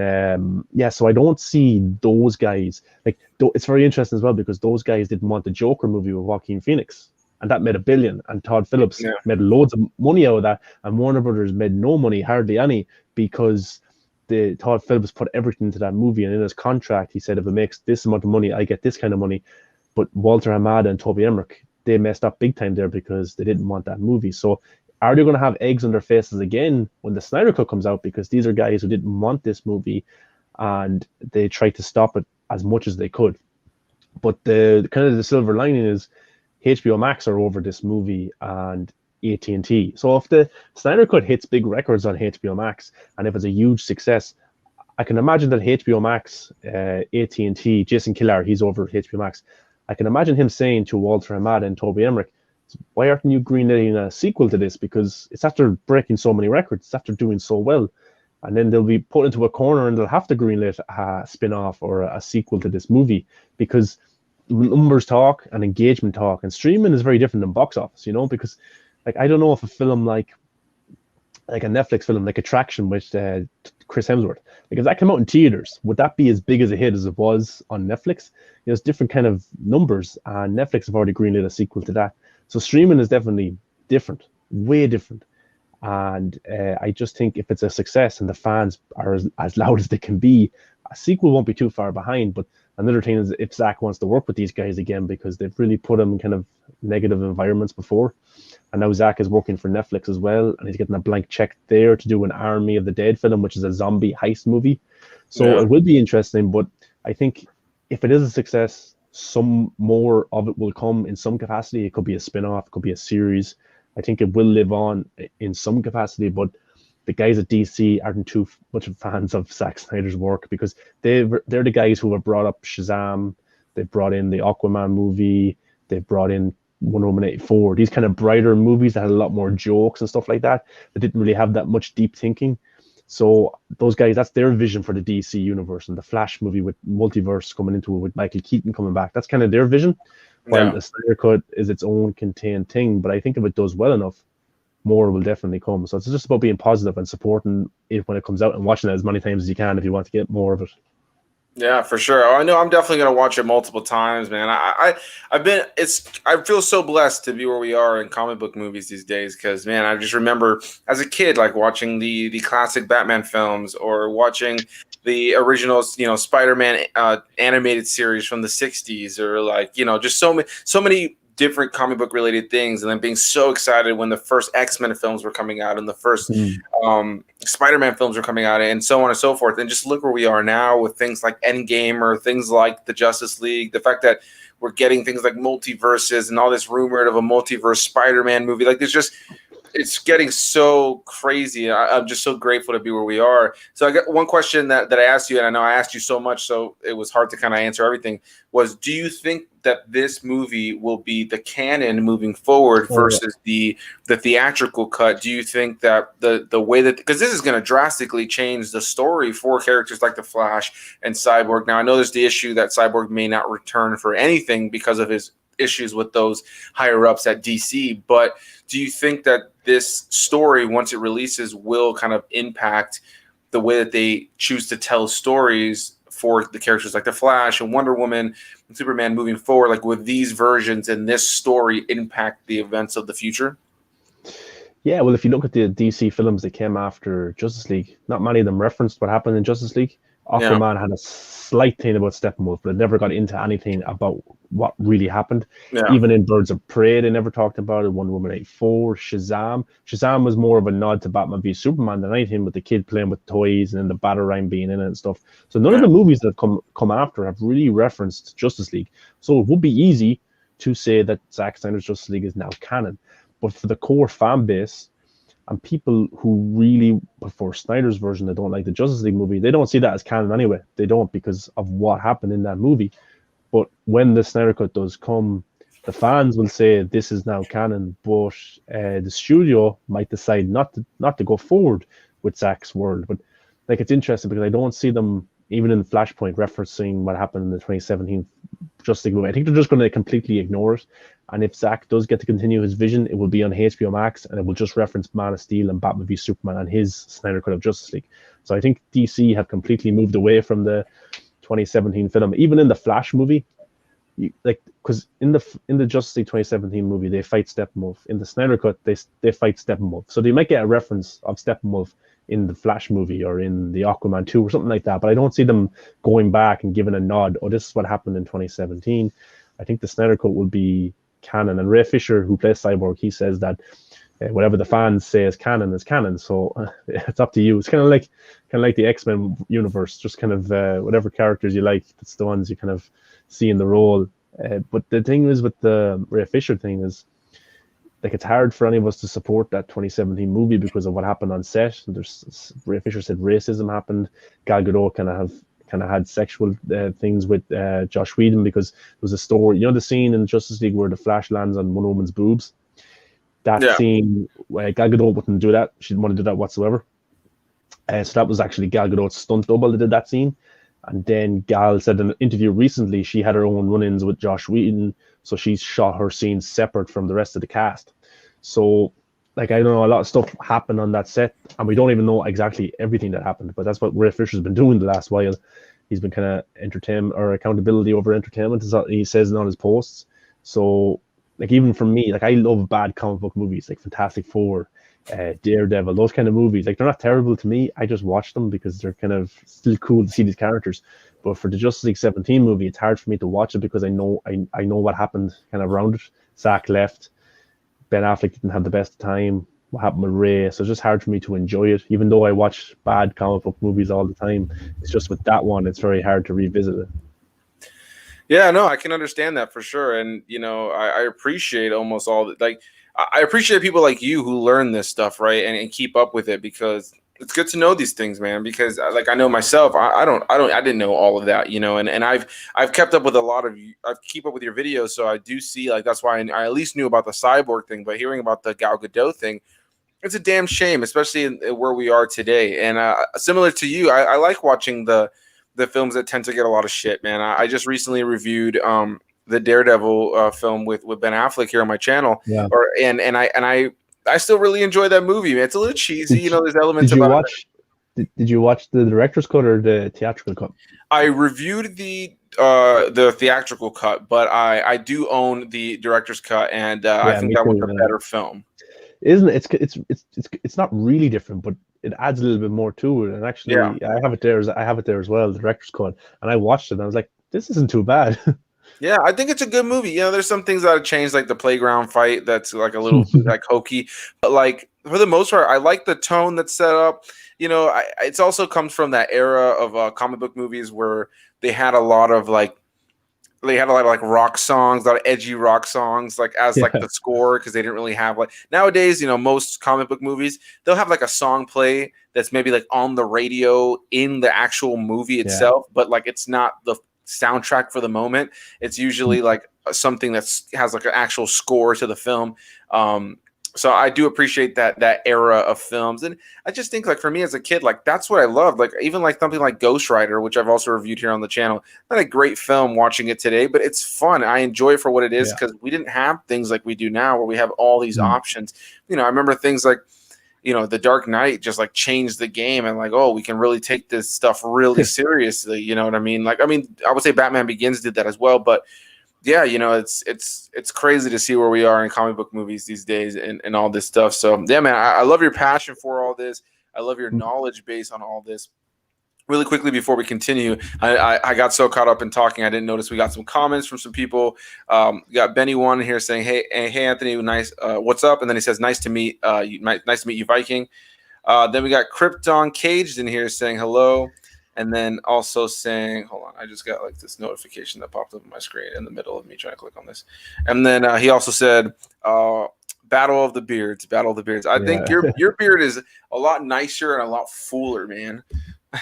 yeah, so I don't see those guys like. It's very interesting as well because those guys didn't want the Joker movie with Joaquin Phoenix, and that made a billion. And Todd Phillips Yeah. made loads of money out of that, and Warner Brothers made no money, hardly any, because the Todd Phillips put everything into that movie, and in his contract he said if it makes this amount of money, I get this kind of money. But Walter Hamada and Toby Emmerich, they messed up big time there because they didn't want that movie. So are they going to have eggs on their faces again when the Snyder Cut comes out? Because these are guys who didn't want this movie and they tried to stop it as much as they could. But the kind of the silver lining is HBO Max are over this movie and AT&T. So if the Snyder Cut hits big records on HBO Max and if it's a huge success, I can imagine that HBO Max, AT&T, Jason Kilar, he's over at HBO Max. I can imagine him saying to Walter Hamada and Toby Emmerich, why aren't you greenlighting a sequel to this? Because it's after breaking so many records, it's after doing so well. And then they'll be put into a corner and they'll have to greenlight a spin-off or a sequel to this movie because numbers talk and engagement talk. And streaming is very different than box office, you know, because like I don't know if a film like a Netflix film like Attraction with Chris Hemsworth, like if that came out in theaters, would that be as big as a hit as it was on Netflix? You know, it's different kind of numbers, and Netflix have already greenlit a sequel to that. So streaming is definitely different, way different. And I just think if it's a success and the fans are as loud as they can be, a sequel won't be too far behind. But another thing is if Zach wants to work with these guys again because they've really put him in kind of negative environments before. And now Zach is working for Netflix as well, and he's getting a blank check there to do an Army of the Dead film, which is a zombie heist movie. So Yeah. it will be interesting, but I think if it is a success, some more of it will come in some capacity. It could be a spin-off, it could be a series. I think it will live on in some capacity, but the guys at DC aren't too much fans of Zack Snyder's work because they're the guys who have brought up Shazam, they've brought in the Aquaman movie, they've brought in Wonder Woman 84, these kind of brighter movies that had a lot more jokes and stuff like that, that didn't really have that much deep thinking. So those guys, that's their vision for the DC universe, and the Flash movie with multiverse coming into it with Michael Keaton coming back. That's kind of their vision. While Yeah. the Snyder Cut is its own contained thing, but I think if it does well enough, more will definitely come. So it's just about being positive and supporting it when it comes out and watching it as many times as you can if you want to get more of it. Yeah, for sure. Oh, I know I'm definitely gonna watch it multiple times, man. I feel so blessed to be where we are in comic book movies these days because man, I just remember as a kid like watching the classic Batman films or watching the original, Spider-Man animated series from the 60s or like, just so many different comic book related things and then being so excited when the first X-Men films were coming out and the first Mm. Spider-Man films are coming out and so on and so forth. And just look where we are now with things like Endgame or things like the Justice League. The fact that we're getting things like multiverses and all this rumored of a multiverse Spider-Man movie. Like there's just it's getting so crazy. I'm just so grateful to be where we are. So I got one question that I asked you, and I know I asked you so much, so it was hard to kind of answer everything. Was do you think that this movie will be the canon moving forward Oh yeah. versus the theatrical cut? Do you think that the way that because this is going to drastically change the story for characters like the Flash and Cyborg? Now I know there's the issue that Cyborg may not return for anything because of his issues with those higher ups at DC, but do you think that this story, once it releases, will kind of impact the way that they choose to tell stories for the characters like the Flash and Wonder Woman and Superman moving forward? Like, would these versions and this story impact the events of the future? Yeah, well, if you look at the DC films that came after Justice League, not many of them referenced what happened in Justice League. Yeah, Aquaman had a slight thing about Steppenwolf, but it never got into anything about what really happened. yeah, Even in Birds of Prey, they never talked about it. Wonder Woman 84, Shazam. Shazam was more of a nod to Batman v Superman than anything, with the kid playing with toys and then the Batarang being in it and stuff. So none of yeah, the movies that come after have really referenced Justice League. So it would be easy to say that Zack Snyder's Justice League is now canon. But for the core fan base and people who really prefer Snyder's version that don't like the Justice League movie, they don't see that as canon anyway. They don't because of what happened in that movie. But when the Snyder Cut does come, the fans will say this is now canon, but the studio might decide not to go forward with Zack's world. But like it's interesting because I don't see them even in Flashpoint referencing what happened in the 2017 Justice League movie. I think they're just going to completely ignore it. And if Zack does get to continue his vision, it will be on HBO Max and it will just reference Man of Steel and Batman v Superman and his Snyder Cut of Justice League. So I think DC have completely moved away from the 2017 film. Even in the Flash movie, like because in the Justice League 2017 movie they fight Steppenwolf. In the Snyder Cut they fight Steppenwolf. So they might get a reference of Steppenwolf in the Flash movie or in the Aquaman 2 or something like that. But I don't see them going back and giving a nod. Oh, this is what happened in 2017. I think the Snyder Cut will be canon. And Ray Fisher, who plays Cyborg, he says that whatever the fans say is canon is canon. So it's up to you. It's kind of like the X-Men universe, just kind of whatever characters you like. That's the ones you kind of see in the role. But the thing is with the Ray Fisher thing is like it's hard for any of us to support that 2017 movie because of what happened on set. There's Ray Fisher said racism happened. Gal Gadot kind of had sexual things with Josh Whedon because there was a story. You know the scene in Justice League where the Flash lands on Wonder Woman's boobs. That yeah, scene, Gal Gadot wouldn't do that. She didn't want to do that whatsoever. So that was actually Gal Gadot's stunt double that did that scene. And then Gal said in an interview recently she had her own run-ins with Josh Whedon, so she shot her scenes separate from the rest of the cast. So, like I don't know, a lot of stuff happened on that set, and we don't even know exactly everything that happened. But that's what Ray Fisher's been doing the last while. He's been kind of entertainment or accountability over entertainment, is what he says in all his posts. So, like even for me, like I love bad comic book movies, like Fantastic Four, Daredevil, those kind of movies. Like they're not terrible to me. I just watch them because they're kind of still cool to see these characters. But for the Justice League 17 movie, it's hard for me to watch it because I know what happened kind of around it. Zack left. Ben Affleck didn't have the best time. What happened with Ray? So it's just hard for me to enjoy it, even though I watch bad comic book movies all the time. It's just with that one, it's very hard to revisit it. yeah. No, I can understand that for sure, and I appreciate almost all that. Like, I appreciate people like you who learn this stuff, right, and keep up with it because it's good to know these things, man. Because like I know myself, I didn't know all of that, and I've kept up with a lot of you. I keep up with your videos, so I do see like that's why I at least knew about the cyborg thing, but hearing about the Gal Gadot thing, it's a damn shame, especially in where we are today. And similar to you, I like watching the films that tend to get a lot of shit, man. I just recently reviewed the Daredevil film with Ben Affleck here on my channel, Yeah. and I still really enjoy that movie, man. It's a little cheesy, Did you, there's elements did you about it. watch? Did you watch the director's cut or the theatrical cut? I reviewed the theatrical cut, but I do own the director's cut, and I Yeah, think me that was too. a better film. Isn't it? It's not really different, but it adds a little bit more to it. And Yeah. actually, I have it there as well, the director's cut. And I watched it, and I was like, this isn't too bad. Yeah, I think it's a good movie. You know, there's some things that have changed, like the playground fight that's like a little bit like hokey, but like for the most part, I like the tone that's set up. You know, it's also comes from that era of comic book movies where they had a lot of like they had a lot of like rock songs, a lot of edgy rock songs, like as like Yeah, the score because they didn't really have like nowadays. You know, most comic book movies they'll have like a song play that's maybe like on the radio in the actual movie yeah. itself, but like it's not the soundtrack for the moment. It's usually like something that's has like an actual score to the film. Um, so I do appreciate that era of films, and I just think like for me as a kid, like that's what I loved. Like even like something like Ghost Rider, which I've also reviewed here on the channel. Not a great film watching it today, but it's fun. I enjoy it for what it is Yeah. because we didn't have things like we do now, where we have all these Mm. options. You know, I remember things like The Dark Knight just like changed the game and like, oh, we can really take this stuff really seriously. You know what I mean? Like, I mean, I would say Batman Begins did that as well, but yeah, it's crazy to see where we are in comic book movies these days and all this stuff. So yeah, man, I love your passion for all this. I love your knowledge base on all this. Really quickly before we continue, I got so caught up in talking I didn't notice we got some comments from some people. We got Benny one here saying, hey Anthony, nice, what's up? And then he says, nice to meet nice to meet you, Viking. Then we got Krypton Caged in here saying hello, and then also saying, hold on, I just got like this notification that popped up on my screen in the middle of me trying to click on this, and then he also said, Battle of the Beards, Battle of the Beards. I think Yeah. your beard is a lot nicer and a lot fuller, man.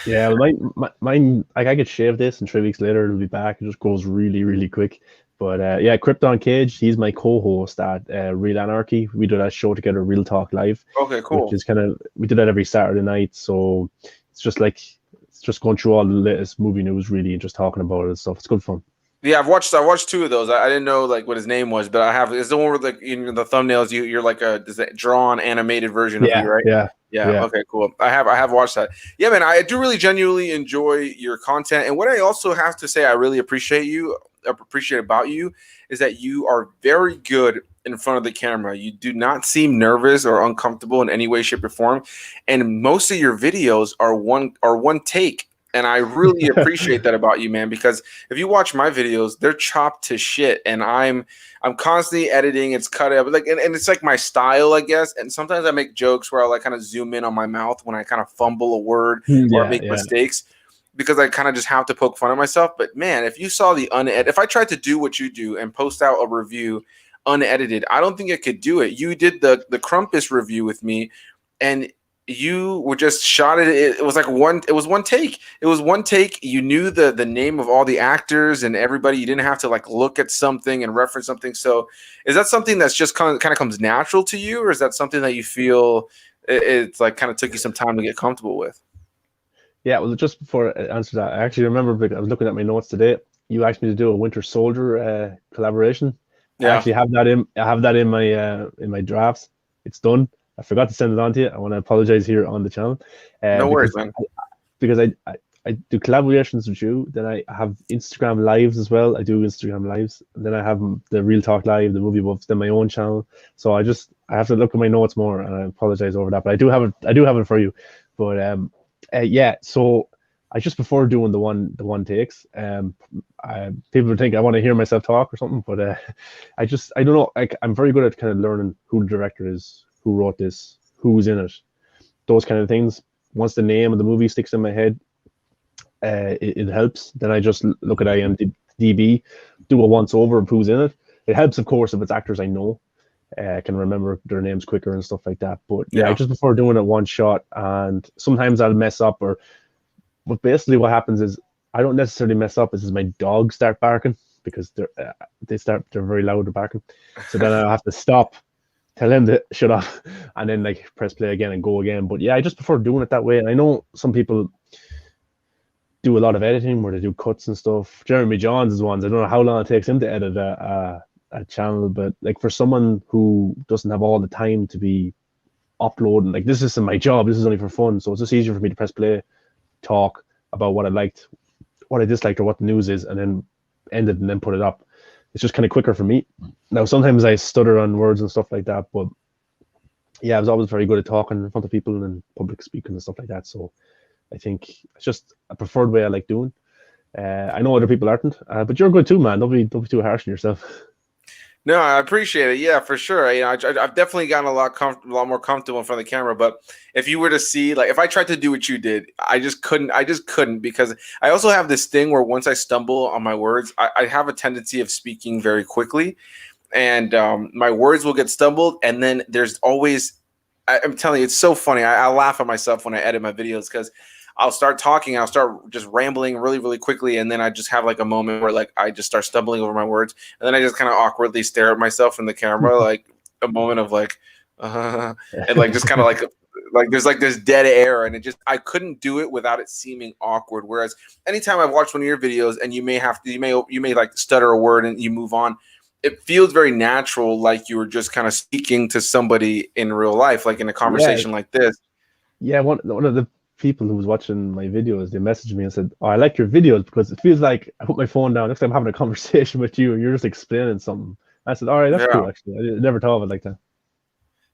Yeah, well, mine, like I could shave this, and 3 weeks later it'll be back. It just goes really, really quick. But yeah, Krypton Cage, he's my co-host at Real Anarchy. We do that show together, Real Talk Live, Okay, which cool. is kind of we do that every Saturday night. So it's just like it's just going through all the latest movie news, really, and just talking about it and stuff. It's good fun. Yeah, I watched two of those. I didn't know like what his name was, but I have is the one where like in the thumbnails you're like a is that drawn animated version of you, Yeah, right? yeah, Yeah. yeah. Okay. Cool. I have watched that. Yeah, man. I do really genuinely enjoy your content, and what I also have to say I really appreciate about you is that you are very good in front of the camera. You do not seem nervous or uncomfortable in any way, shape, or form, and most of your videos are one take. And I really appreciate that about you, man, because if you watch my videos, they're chopped to shit, and I'm constantly editing. It's cut up, like, and it's like my style, I guess. And sometimes I make jokes where I like kind of zoom in on my mouth when I kind of fumble a word or Yeah, make yeah. mistakes because I kind of just have to poke fun at myself. But man, if you saw if I tried to do what you do and post out a review unedited, I don't think I could do it. You did the Crumpus review with me, and you were just shot at it. It was like it was one take. It was one take. You knew the name of all the actors and everybody. You didn't have to like look at something and reference something. So is that something that's just kind of comes natural to you, or is that something that you feel it's like kind of took you some time to get comfortable with? Yeah, well, just before I answer that, I actually remember because I was looking at my notes today. You asked me to do a Winter Soldier collaboration. I Yeah. actually have that in. I have that in my drafts. It's done. I forgot to send it on to you. I want to apologize here on the channel, No worries, man. because I do collaborations with you. Then I have Instagram lives as well. I do Instagram lives. And then I have the Real Talk Live, the movie buffs, then my own channel. So I have to look at my notes more, and I apologize over that. But I do have it. I do have it for you. But yeah. So I just prefer doing the one takes. People would think I want to hear myself talk or something, but I don't know. I'm very good at kind of learning who the director is, who wrote this, who's in it, those kind of things. Once the name of the movie sticks in my head, it helps. Then I just look at IMDb, do a once over of who's in it. It helps, of course, if it's actors I know. I can remember their names quicker and stuff like that. But yeah, I Yeah. just prefer doing it one shot, and sometimes I'll mess up. But basically, what happens is I don't necessarily mess up. Is my dogs start barking because they're very loud barking. So then I have to stop, tell them to shut up, and then like press play again and go again. But yeah, I just prefer doing it that way. And I know some people do a lot of editing where they do cuts and stuff. Jeremy Johns is one. I don't know how long it takes him to edit a channel, but like for someone who doesn't have all the time to be uploading. Like this isn't my job. This is only for fun. So it's just easier for me to press play, talk about what I liked, what I disliked, or what the news is, and then end it and then put it up. It's just kind of quicker for me. Now sometimes I stutter on words and stuff like that, but yeah, I was always very good at talking in front of people and public speaking and stuff like that. So I think it's just a preferred way I like doing. I know other people aren't, but you're good too, man. Don't be too harsh on yourself. No, I appreciate it. Yeah, for sure. I've definitely gotten a lot more comfortable in front of the camera. But if you were to see, like, if I tried to do what you did, I just couldn't. I just couldn't because I also have this thing where once I stumble on my words, I have a tendency of speaking very quickly, and my words will get stumbled. And then there's always, I'm telling you, it's so funny. I laugh at myself when I edit my videos because I'll start talking, I'll start just rambling really, really quickly, and then I just have like a moment where like I just start stumbling over my words, and then I just kind of awkwardly stare at myself in the camera, like a moment of like, and like just kind of like there's like this dead air, and it just I couldn't do it without it seeming awkward. Whereas anytime I've watched one of your videos and you may like stutter a word and you move on, it feels very natural, like you were just kind of speaking to somebody in real life, like in a Yeah, conversation like this. yeah. One of the people who was watching my videos, they messaged me and said, "Oh, I like your videos because it feels like I put my phone down next time I'm having a conversation with you and you're just explaining something." I said, "All right, that's Yeah. cool. Actually, I never thought of it like that."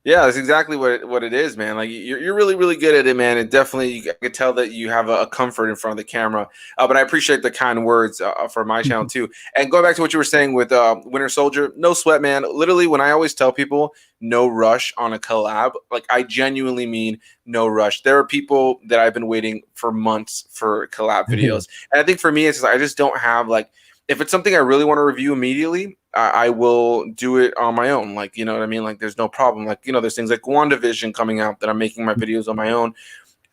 Yeah, that's exactly what it is, man. Like you're really really good at it, man. And definitely you could tell that you have a comfort in front of the camera. But I appreciate the kind words for my channel too. And going back to what you were saying with Winter Soldier, no sweat, man. Literally, when I always tell people no rush on a collab, like I genuinely mean no rush. There are people that I've been waiting for months for collab videos, and I think for me, it's just, I just don't have like if it's something I really want to review immediately, I will do it on my own. Like, you know what I mean? Like, there's no problem. Like, there's things like WandaVision coming out that I'm making my videos on my own.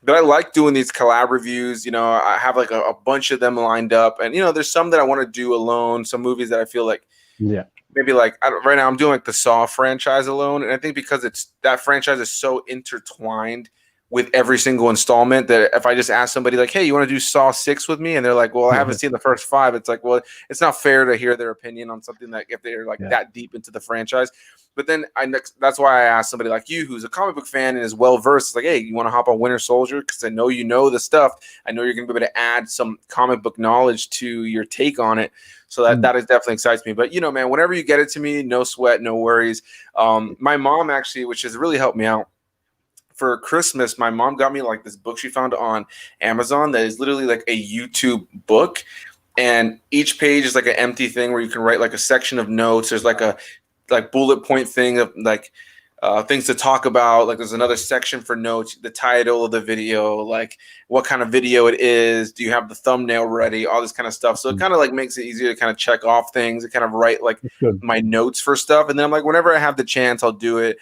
But I like doing these collab reviews. I have like a bunch of them lined up. And, there's some that I want to do alone, some movies that I feel like Yeah. maybe like right now I'm doing like the Saw franchise alone. And I think because that franchise is so intertwined with every single installment that if I just ask somebody like, hey, you want to do Saw 6 with me? And they're like, well, I haven't seen the first 5. It's like, well, it's not fair to hear their opinion on something that if they're like Yeah. that deep into the franchise. But then that's why I asked somebody like you who's a comic book fan and is well versed. It's like, hey, you want to hop on Winter Soldier? Because I know you know the stuff. I know you're going to be able to add some comic book knowledge to your take on it. So that is definitely excites me. But man, whenever you get it to me, no sweat, no worries. My mom actually, which has really helped me out, for Christmas, my mom got me like this book she found on Amazon that is literally like a YouTube book. And each page is like an empty thing where you can write like a section of notes. There's like a bullet point thing of like things to talk about. Like there's another section for notes, the title of the video, like what kind of video it is. Do you have the thumbnail ready? All this kind of stuff. So it kind of like makes it easier to kind of check off things and kind of write like my notes for stuff. And then I'm like, whenever I have the chance, I'll do it.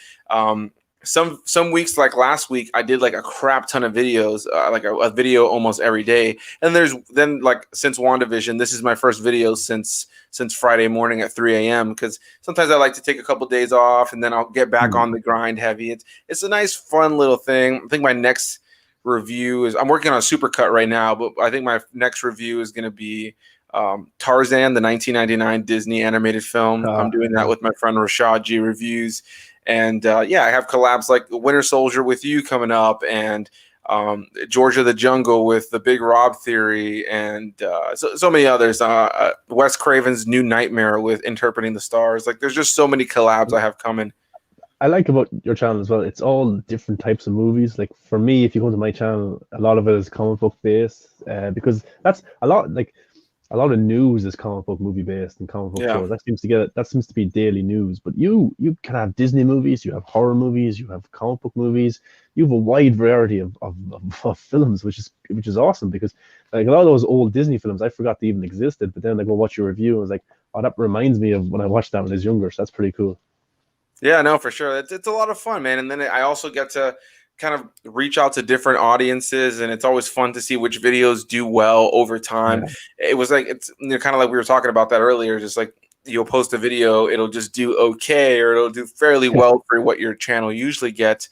Some weeks like last week I did like a crap ton of videos, like a video almost every day. And there's then like since WandaVision, this is my first video since Friday morning at 3 a.m. because sometimes I like to take a couple days off and then I'll get back on the grind heavy. It's a nice fun little thing. I think my next review is I'm working on a supercut right now, but I think my next review is going to be Tarzan, the 1999 Disney animated film. I'm doing that with my friend Rashad G Reviews. And I have collabs like Winter Soldier with you coming up, and Georgia the Jungle with the Big Rob Theory, and so many others. Wes Craven's New Nightmare with Interpreting the Stars. Like, there's just so many collabs I have coming. I like about your channel as well. It's all different types of movies. Like for me, if you go to my channel, a lot of it is comic book based, because that's a lot. Like a lot of news is comic book movie based and comic book shows. That seems to be daily news. But you can have Disney movies, you have horror movies, you have comic book movies. You have a wide variety of films, which is awesome because like a lot of those old Disney films I forgot they even existed. But then I go watch your review and I was like, oh, that reminds me of when I watched that when I was younger. So that's pretty cool. Yeah, no, for sure. It's a lot of fun, man. And then I also get to kind of reach out to different audiences, and it's always fun to see which videos do well over time. It was like it's kind of like we were talking about that earlier. Just like you'll post a video, it'll just do okay, or it'll do fairly well for what your channel usually gets,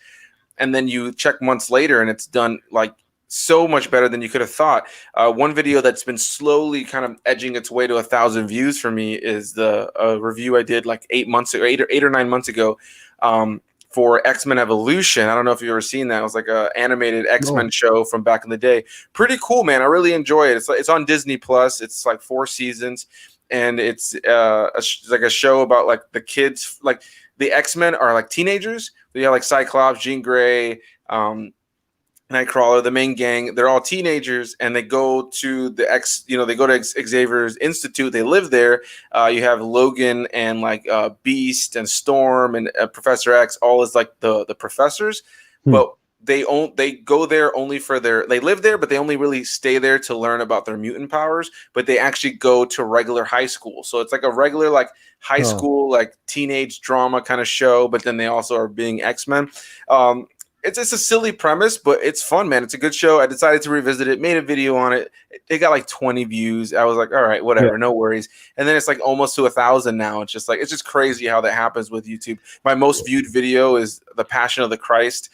and then you check months later, and it's done like so much better than you could have thought. One video that's been slowly kind of edging its way to 1,000 views for me is the review I did like 8 months ago, 8 or 9 months ago, for X-Men Evolution. I don't know if you've ever seen that. It was like a animated X-Men No. show from back in the day. Pretty cool, man. I really enjoy it. It's on Disney Plus. It's like 4 seasons, and it's like a show about like the kids. Like the X-Men are like teenagers. You have like Cyclops, Jean Grey, Nightcrawler, the main gang. They're all teenagers, and they go to they go to Xavier's Institute. They live there. You have Logan and like Beast and Storm and Professor X, all as like the professors, Hmm. but they go there only for they live there, but they only really stay there to learn about their mutant powers. But they actually go to regular high school, so it's like a regular like high Oh, school like teenage drama kind of show. But then they also are being X-Men. It's a silly premise, but it's fun, man. It's a good show. I decided to revisit it, made a video on it. It got like 20 views. I was like, all right, yeah. whatever, no worries. And then it's like almost to 1,000 now. It's just crazy how that happens with YouTube. My most viewed video is the Passion of the Christ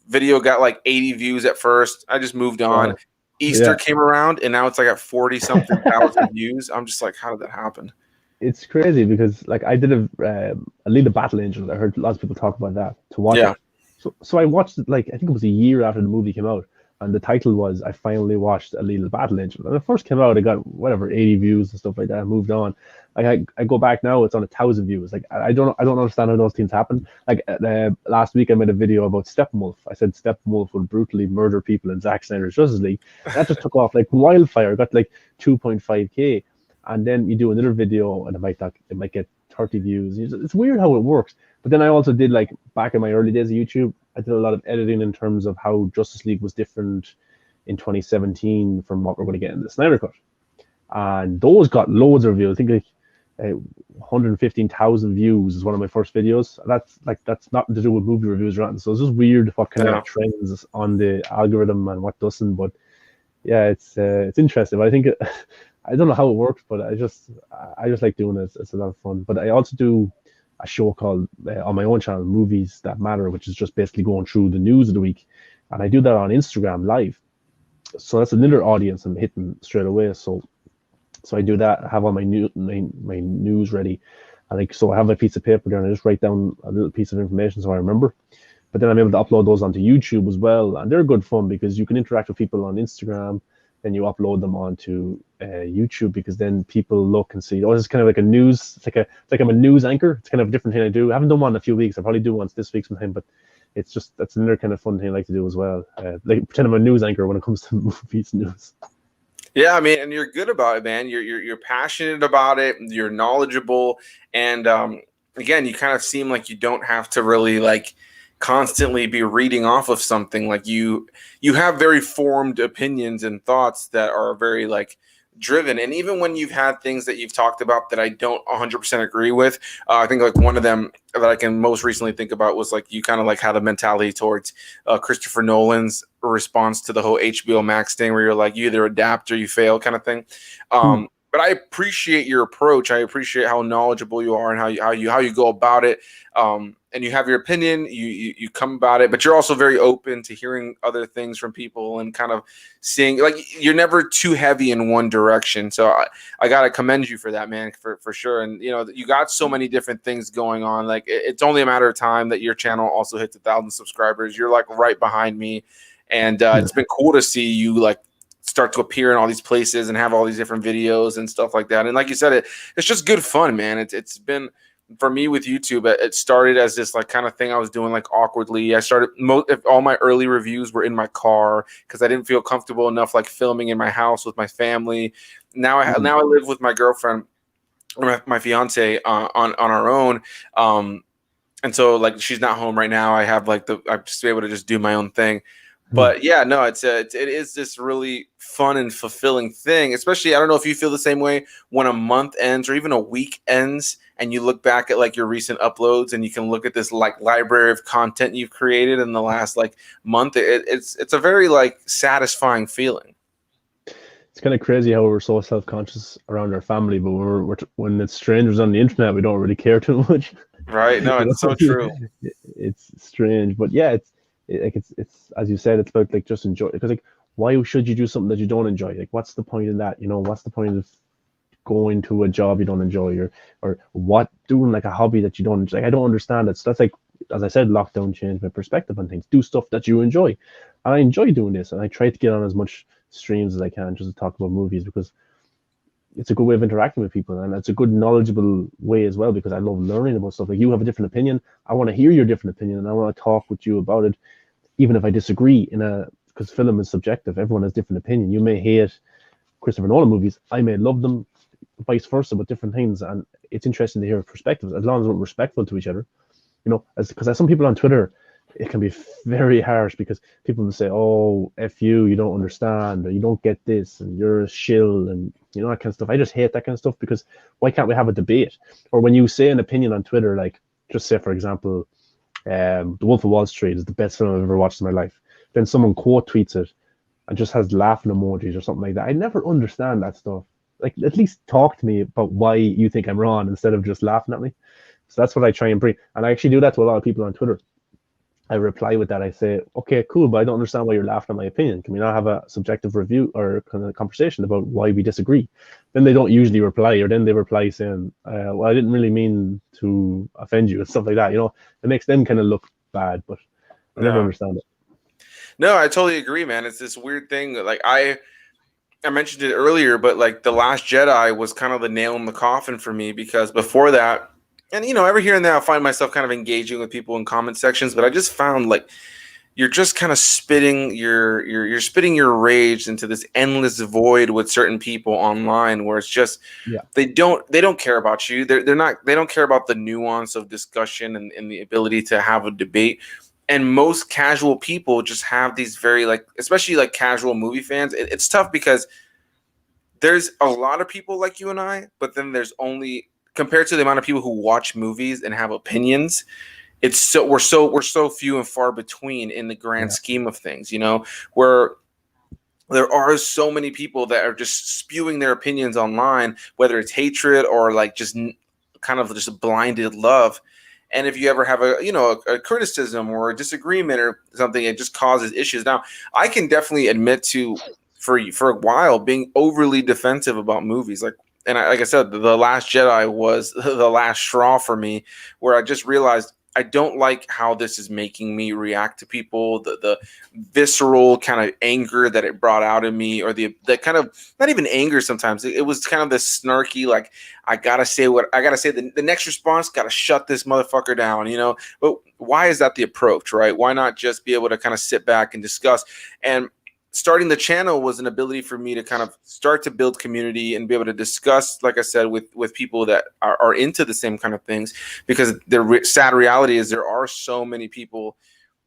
video. Got like 80 views at first. I just moved on. Wow. Easter Yeah. came around, and now it's like at 40 something thousand views. I'm just like, how did that happen? It's crazy because like I did a Lead a Battle Angel. I heard lots of people talk about that to watch Yeah, it. So I watched it like I think it was a year after the movie came out, and the title was I finally watched A Little Battle Angel. And it first came out, it got whatever 80 views and stuff like that. I moved on. Like I go back now, it's on 1,000 views. Like I don't understand how those things happen. Like last week I made a video about Steppenwolf. I said Steppenwolf would brutally murder people in Zack Snyder's Justice League. That just took off like wildfire. Got like 2.5K, and then you do another video and it might get 30 views. It's weird how it works. But then I also did like back in my early days of YouTube, I did a lot of editing in terms of how Justice League was different in 2017 from what we're going to get in the Snyder Cut. And those got loads of views. I think like 115,000 views is one of my first videos. That's nothing to do with movie reviews or anything. So it's just weird what kind yeah. of trends on the algorithm and what doesn't. But yeah, it's interesting. But I think I don't know how it works, but I just like doing it. It's a lot of fun. But I also do a show called on my own channel, Movies That Matter, which is just basically going through the news of the week, and I do that on Instagram live. So that's another audience I'm hitting straight away. So I do that. I have all my my news ready, and so I have a piece of paper there, and I just write down a little piece of information so I remember. But then I'm able to upload those onto YouTube as well, and they're good fun because you can interact with people on Instagram, then you upload them onto YouTube because then people look and see. Oh, this is kind of like a news. It's like I'm a news anchor. It's kind of a different thing I do. I haven't done one in a few weeks. I'll probably do one this week sometime, but that's another kind of fun thing I like to do as well. Like pretend I'm a news anchor when it comes to movies news. Yeah, I mean, and you're good about it, man. You're passionate about it. You're knowledgeable, and again, you kind of seem like you don't have to really like constantly be reading off of something. Like you have very formed opinions and thoughts that are very like driven. And even when you've had things that you've talked about that I don't 100% agree with, I think like one of them that I can most recently think about was like you kind of like had a mentality towards Christopher Nolan's response to the whole HBO Max thing, where you're like you either adapt or you fail kind of thing. Hmm. But I appreciate your approach. I appreciate how knowledgeable you are and how you go about it. And you have your opinion. You come about it, but you're also very open to hearing other things from people and kind of seeing like you're never too heavy in one direction. So I gotta commend you for that, man, for sure. And you know you got so many different things going on. Like it's only a matter of time that your channel also hits 1,000 subscribers. You're like right behind me, and Yeah. it's been cool to see you like start to appear in all these places and have all these different videos and stuff like that. And like you said, it's just good fun, man. It's been for me with YouTube. It started as this like kind of thing I was doing like awkwardly. I started all my early reviews were in my car because I didn't feel comfortable enough like filming in my house with my family. Now I live with my girlfriend or my fiance on our own. And so like she's not home right now. I have like I'm just able to just do my own thing. Hmm. But yeah, no, it is this really fun and fulfilling thing. Especially, I don't know if you feel the same way when a month ends or even a week ends, and you look back at like your recent uploads, and you can look at this like library of content you've created in the last like month. It's a very like satisfying feeling. It's kind of crazy how we're so self-conscious around our family, but when it's strangers on the internet, we don't really care too much. Right? No, You it's so know, true. it's strange, but yeah, it's as you said, it's about like just enjoy because like why should you do something that you don't enjoy? Like what's the point in that? You know, what's the point of going to a job you don't enjoy or what doing like a hobby that you don't enjoy? Like I don't understand it. So that's like as I said, lockdown changed my perspective on things. Do stuff that you enjoy, and I enjoy doing this. And I try to get on as much streams as I can just to talk about movies because it's a good way of interacting with people, and it's a good knowledgeable way as well because I love learning about stuff. Like you have a different opinion, I want to hear your different opinion, and I want to talk with you about it, even if I disagree. In a Because film is subjective, everyone has different opinion. You may hate Christopher Nolan movies, I may love them, vice versa, with different things, and it's interesting to hear perspectives as long as we're respectful to each other. As because as some people on Twitter, it can be very harsh because people will say, "Oh, f you, you don't understand, or you don't get this, and you're a shill," and that kind of stuff. I just hate that kind of stuff because why can't we have a debate? Or when you say an opinion on Twitter, like just say for example, The Wolf of Wall Street is the best film I've ever watched in my life. Then someone quote tweets it and just has laughing emojis or something like that. I never understand that stuff. Like at least talk to me about why you think I'm wrong instead of just laughing at me. So that's what I try and bring. And I actually do that to a lot of people on Twitter. I reply with that. I say, okay, cool, but I don't understand why you're laughing at my opinion. Can we not have a subjective review or kind of conversation about why we disagree? Then they don't usually reply, or then they reply saying, well, I didn't really mean to offend you and stuff like that. It makes them kind of look bad, but I never No, understand it. no, I totally agree, man. It's this weird thing. Like I mentioned it earlier, but like The Last Jedi was kind of the nail in the coffin for me because before that, and every here and there, I find myself kind of engaging with people in comment sections, but I just found like you're just kind of spitting you're spitting your rage into this endless void with certain people online where it's just Yeah, they don't care about you. They don't care about the nuance of discussion and the ability to have a debate. And most casual people just have these very like, especially like casual movie fans. It's tough because there's a lot of people like you and I, but then there's only compared to the amount of people who watch movies and have opinions, it's we're so few and far between in the grand yeah, scheme of things, where there are so many people that are just spewing their opinions online, whether it's hatred or like just kind of just blinded love. And if you ever have a criticism or a disagreement or something, it just causes issues. Now, I can definitely admit to for a while being overly defensive about movies, like I said, The Last Jedi was the last straw for me, where I just realized I don't like how this is making me react to people, the visceral kind of anger that it brought out in me, or the kind of not even anger sometimes. It was kind of this snarky, like I gotta say what I gotta say. The next response gotta shut this motherfucker down. But why is that the approach, right? Why not just be able to kind of sit back and discuss? And starting the channel was an ability for me to kind of start to build community and be able to discuss, like I said, with people that are into the same kind of things, because the sad reality is there are so many people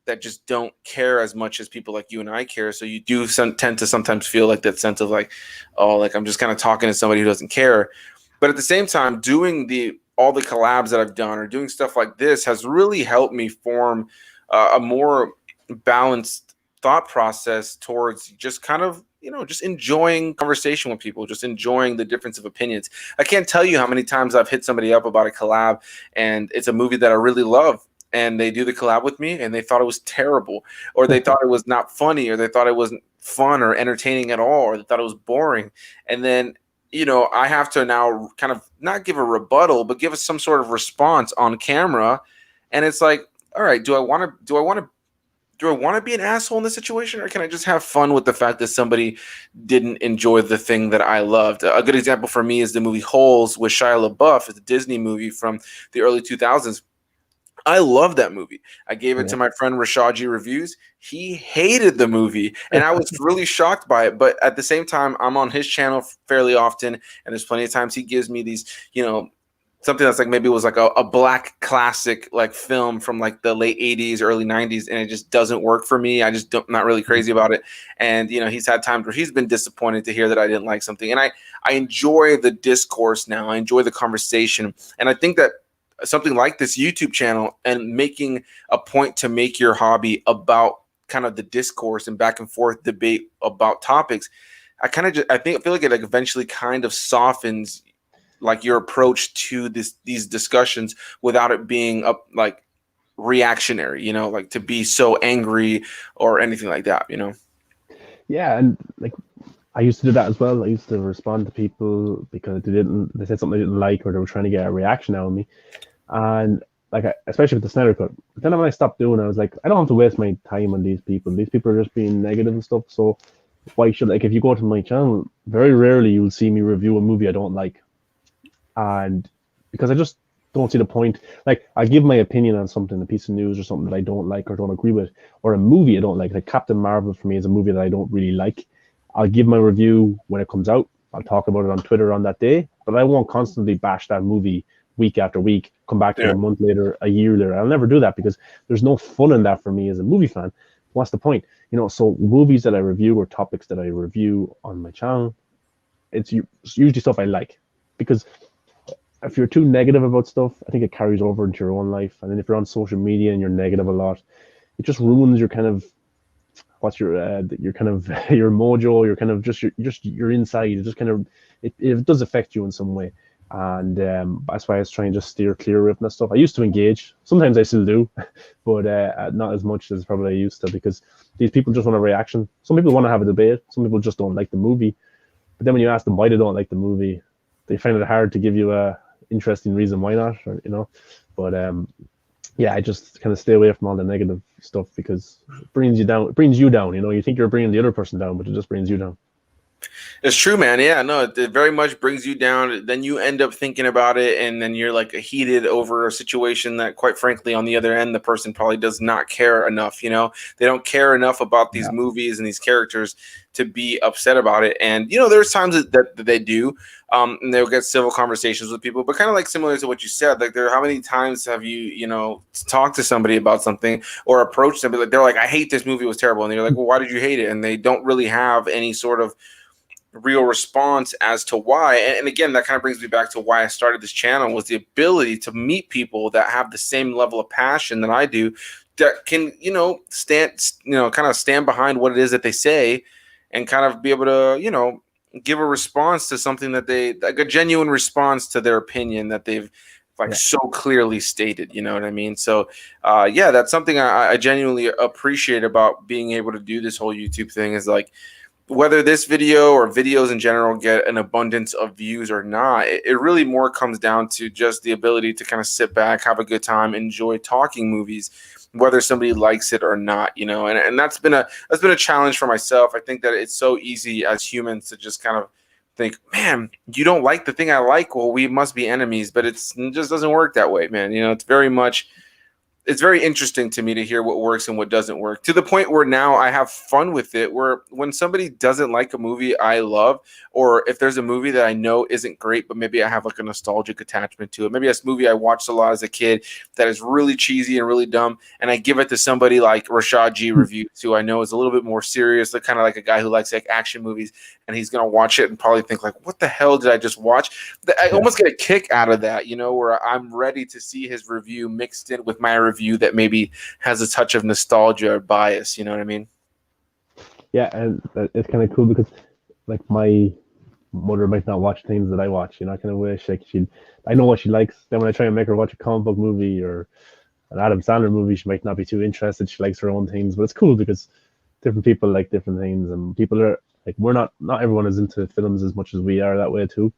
that just don't care as much as people like you and I care. So you do tend to sometimes feel like that sense of like, oh, like I'm just kind of talking to somebody who doesn't care. But at the same time, doing all the collabs that I've done or doing stuff like this has really helped me form a more balanced thought process towards just kind of just enjoying conversation with people, just enjoying the difference of opinions. I can't tell you how many times I've hit somebody up about a collab and it's a movie that I really love, and they do the collab with me and they thought it was terrible, or they thought it was not funny, or they thought it wasn't fun or entertaining at all, or they thought it was boring. And then I have to now kind of not give a rebuttal, but give us some sort of response on camera. And it's like, all right, do I want to be an asshole in this situation, or can I just have fun with the fact that somebody didn't enjoy the thing that I loved? A good example for me is the movie Holes with Shia LaBeouf. It's a Disney movie from the early 2000s. I love that movie. I gave it yeah, to my friend Rashaji Reviews. He hated the movie, and I was really shocked by it. But at the same time, I'm on his channel fairly often, and there's plenty of times he gives me these, something that's like maybe it was like a black classic like film from like the late 80s, early 90s, and it just doesn't work for me. I just don't not really crazy about it. And he's had times where he's been disappointed to hear that I didn't like something. And I enjoy the discourse now. I enjoy the conversation. And I think that something like this YouTube channel and making a point to make your hobby about kind of the discourse and back and forth debate about topics, I feel like it like eventually kind of softens like your approach to these discussions without it being up like reactionary, like to be so angry or anything like that. yeah. And like I used to do that as well. I used to respond to people because they said something they didn't like, or they were trying to get a reaction out of me. And like especially with the Snyder Cut. But then when I stopped doing it, I was like, I don't have to waste my time on these people. These people are just being negative and stuff. So why should, like, if you go to my channel, very rarely you'll see me review a movie I don't like, and because I just don't see the point. Like, I give my opinion on something, a piece of news or something that I don't like or don't agree with, or a movie I don't like. Like Captain Marvel for me is a movie that I don't really like. I'll give my review when it comes out. I'll talk about it on Twitter on that day, but I won't constantly bash that movie week after week. Come back to it Yeah. a month later, a year later. I'll never do that because there's no fun in that for me as a movie fan. What's the point? So movies that I review or topics that I review on my channel, it's usually stuff I like, because if you're too negative about stuff, I think it carries over into your own life. And then if you're on social media and you're negative a lot, it just ruins your kind of what's your kind of your mojo, your kind of just your inside. It just kind of it does affect you in some way. And that's why I was trying to just steer clear of that stuff. I used to engage. Sometimes I still do, but not as much as probably I used to, because these people just want a reaction. Some people want to have a debate. Some people just don't like the movie. But then when you ask them why they don't like the movie, they find it hard to give you a interesting reason why not, or. But yeah, I just kind of stay away from all the negative stuff because it brings you down. It brings you down. You think you're bringing the other person down, but it just brings you down. It's true, man. Yeah, no, it very much brings you down. Then you end up thinking about it, and then you're like heated over a situation that, quite frankly, on the other end, the person probably does not care enough. They don't care enough about these Yeah, movies and these characters to be upset about it. And there's times that they do, and they'll get civil conversations with people. But kind of like similar to what you said, like how many times have you talked to somebody about something or approached somebody, like they're like, I hate this movie, it was terrible, and you're like, well, why did you hate it? And they don't really have any sort of real response as to why. And again, that kind of brings me back to why I started this channel, was the ability to meet people that have the same level of passion that I do, that can kind of stand behind what it is that they say, and kind of be able to give a response to something that they, like, a genuine response to their opinion that they've like yeah, so clearly stated. You know what I mean? So yeah, that's something I genuinely appreciate about being able to do this whole YouTube thing, is like, whether this video or videos in general get an abundance of views or not, it really more comes down to just the ability to kind of sit back, have a good time, enjoy talking movies, whether somebody likes it or not. And that's been a challenge for myself. I think that it's so easy as humans to just kind of think, man, you don't like the thing I like, well, we must be enemies. But it just doesn't work that way, man. It's very interesting to me to hear what works and what doesn't work, to the point where now I have fun with it, where when somebody doesn't like a movie I love, or if there's a movie that I know isn't great, but maybe I have like a nostalgic attachment to it, maybe it's a movie I watched a lot as a kid that is really cheesy and really dumb, and I give it to somebody like Rashad G Reviews, who I know is a little bit more serious, like kind of like a guy who likes like action movies, and he's gonna watch it and probably think like, what the hell did I just watch? I yeah, almost get a kick out of that, where I'm ready to see his review mixed in with my review that maybe has a touch of nostalgia or bias. You know what I mean? yeah. And it's kind of cool because, like, my mother might not watch things that I watch. I kind of wish like I know what she likes. Then when I try and make her watch a comic book movie or an Adam Sandler movie, she might not be too interested. She likes her own things, but it's cool because different people like different things, and people are like, we're not everyone is into films as much as we are that way too.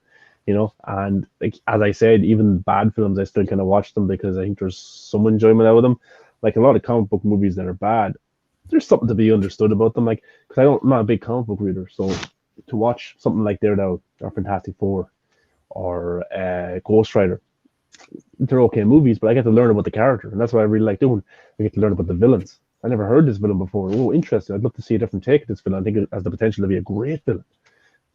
And like, as I said, even bad films I still kind of watch them because I think there's some enjoyment out of them. Like a lot of comic book movies that are bad, there's something to be understood about them. Like, because I'm not a big comic book reader, so to watch something like Daredevil or Fantastic Four or Ghost Rider, they're okay movies, but I get to learn about the character, and that's what I really like doing. I get to learn about the villains. I never heard this villain before. Oh, interesting. I'd love to see a different take of this villain. I think it has the potential to be a great villain.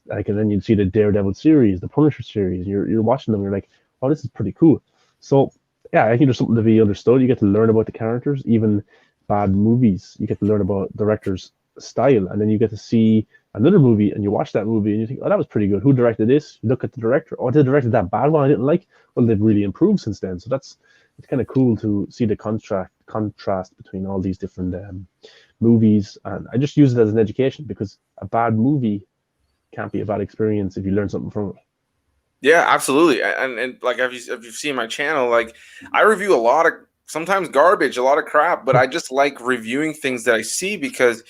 Like, and then you'd see the Daredevil series, the Punisher series. You're watching them. You're like, oh, this is pretty cool. So yeah, I think there's something to be understood. You get to learn about the characters. Even bad movies, you get to learn about directors' style, and then you get to see another movie, and you watch that movie, and you think, oh, that was pretty good. Who directed this? You look at the director. Oh, they directed that bad one I didn't like. Well, they've really improved since then. So it's kind of cool to see the contrast between all these different movies, and I just use it as an education because a bad movie can't be a bad experience if you learn something from it. Yeah, absolutely. And like, if you've seen my channel, like, I review a lot of sometimes garbage, a lot of crap, but I just like reviewing things that I see because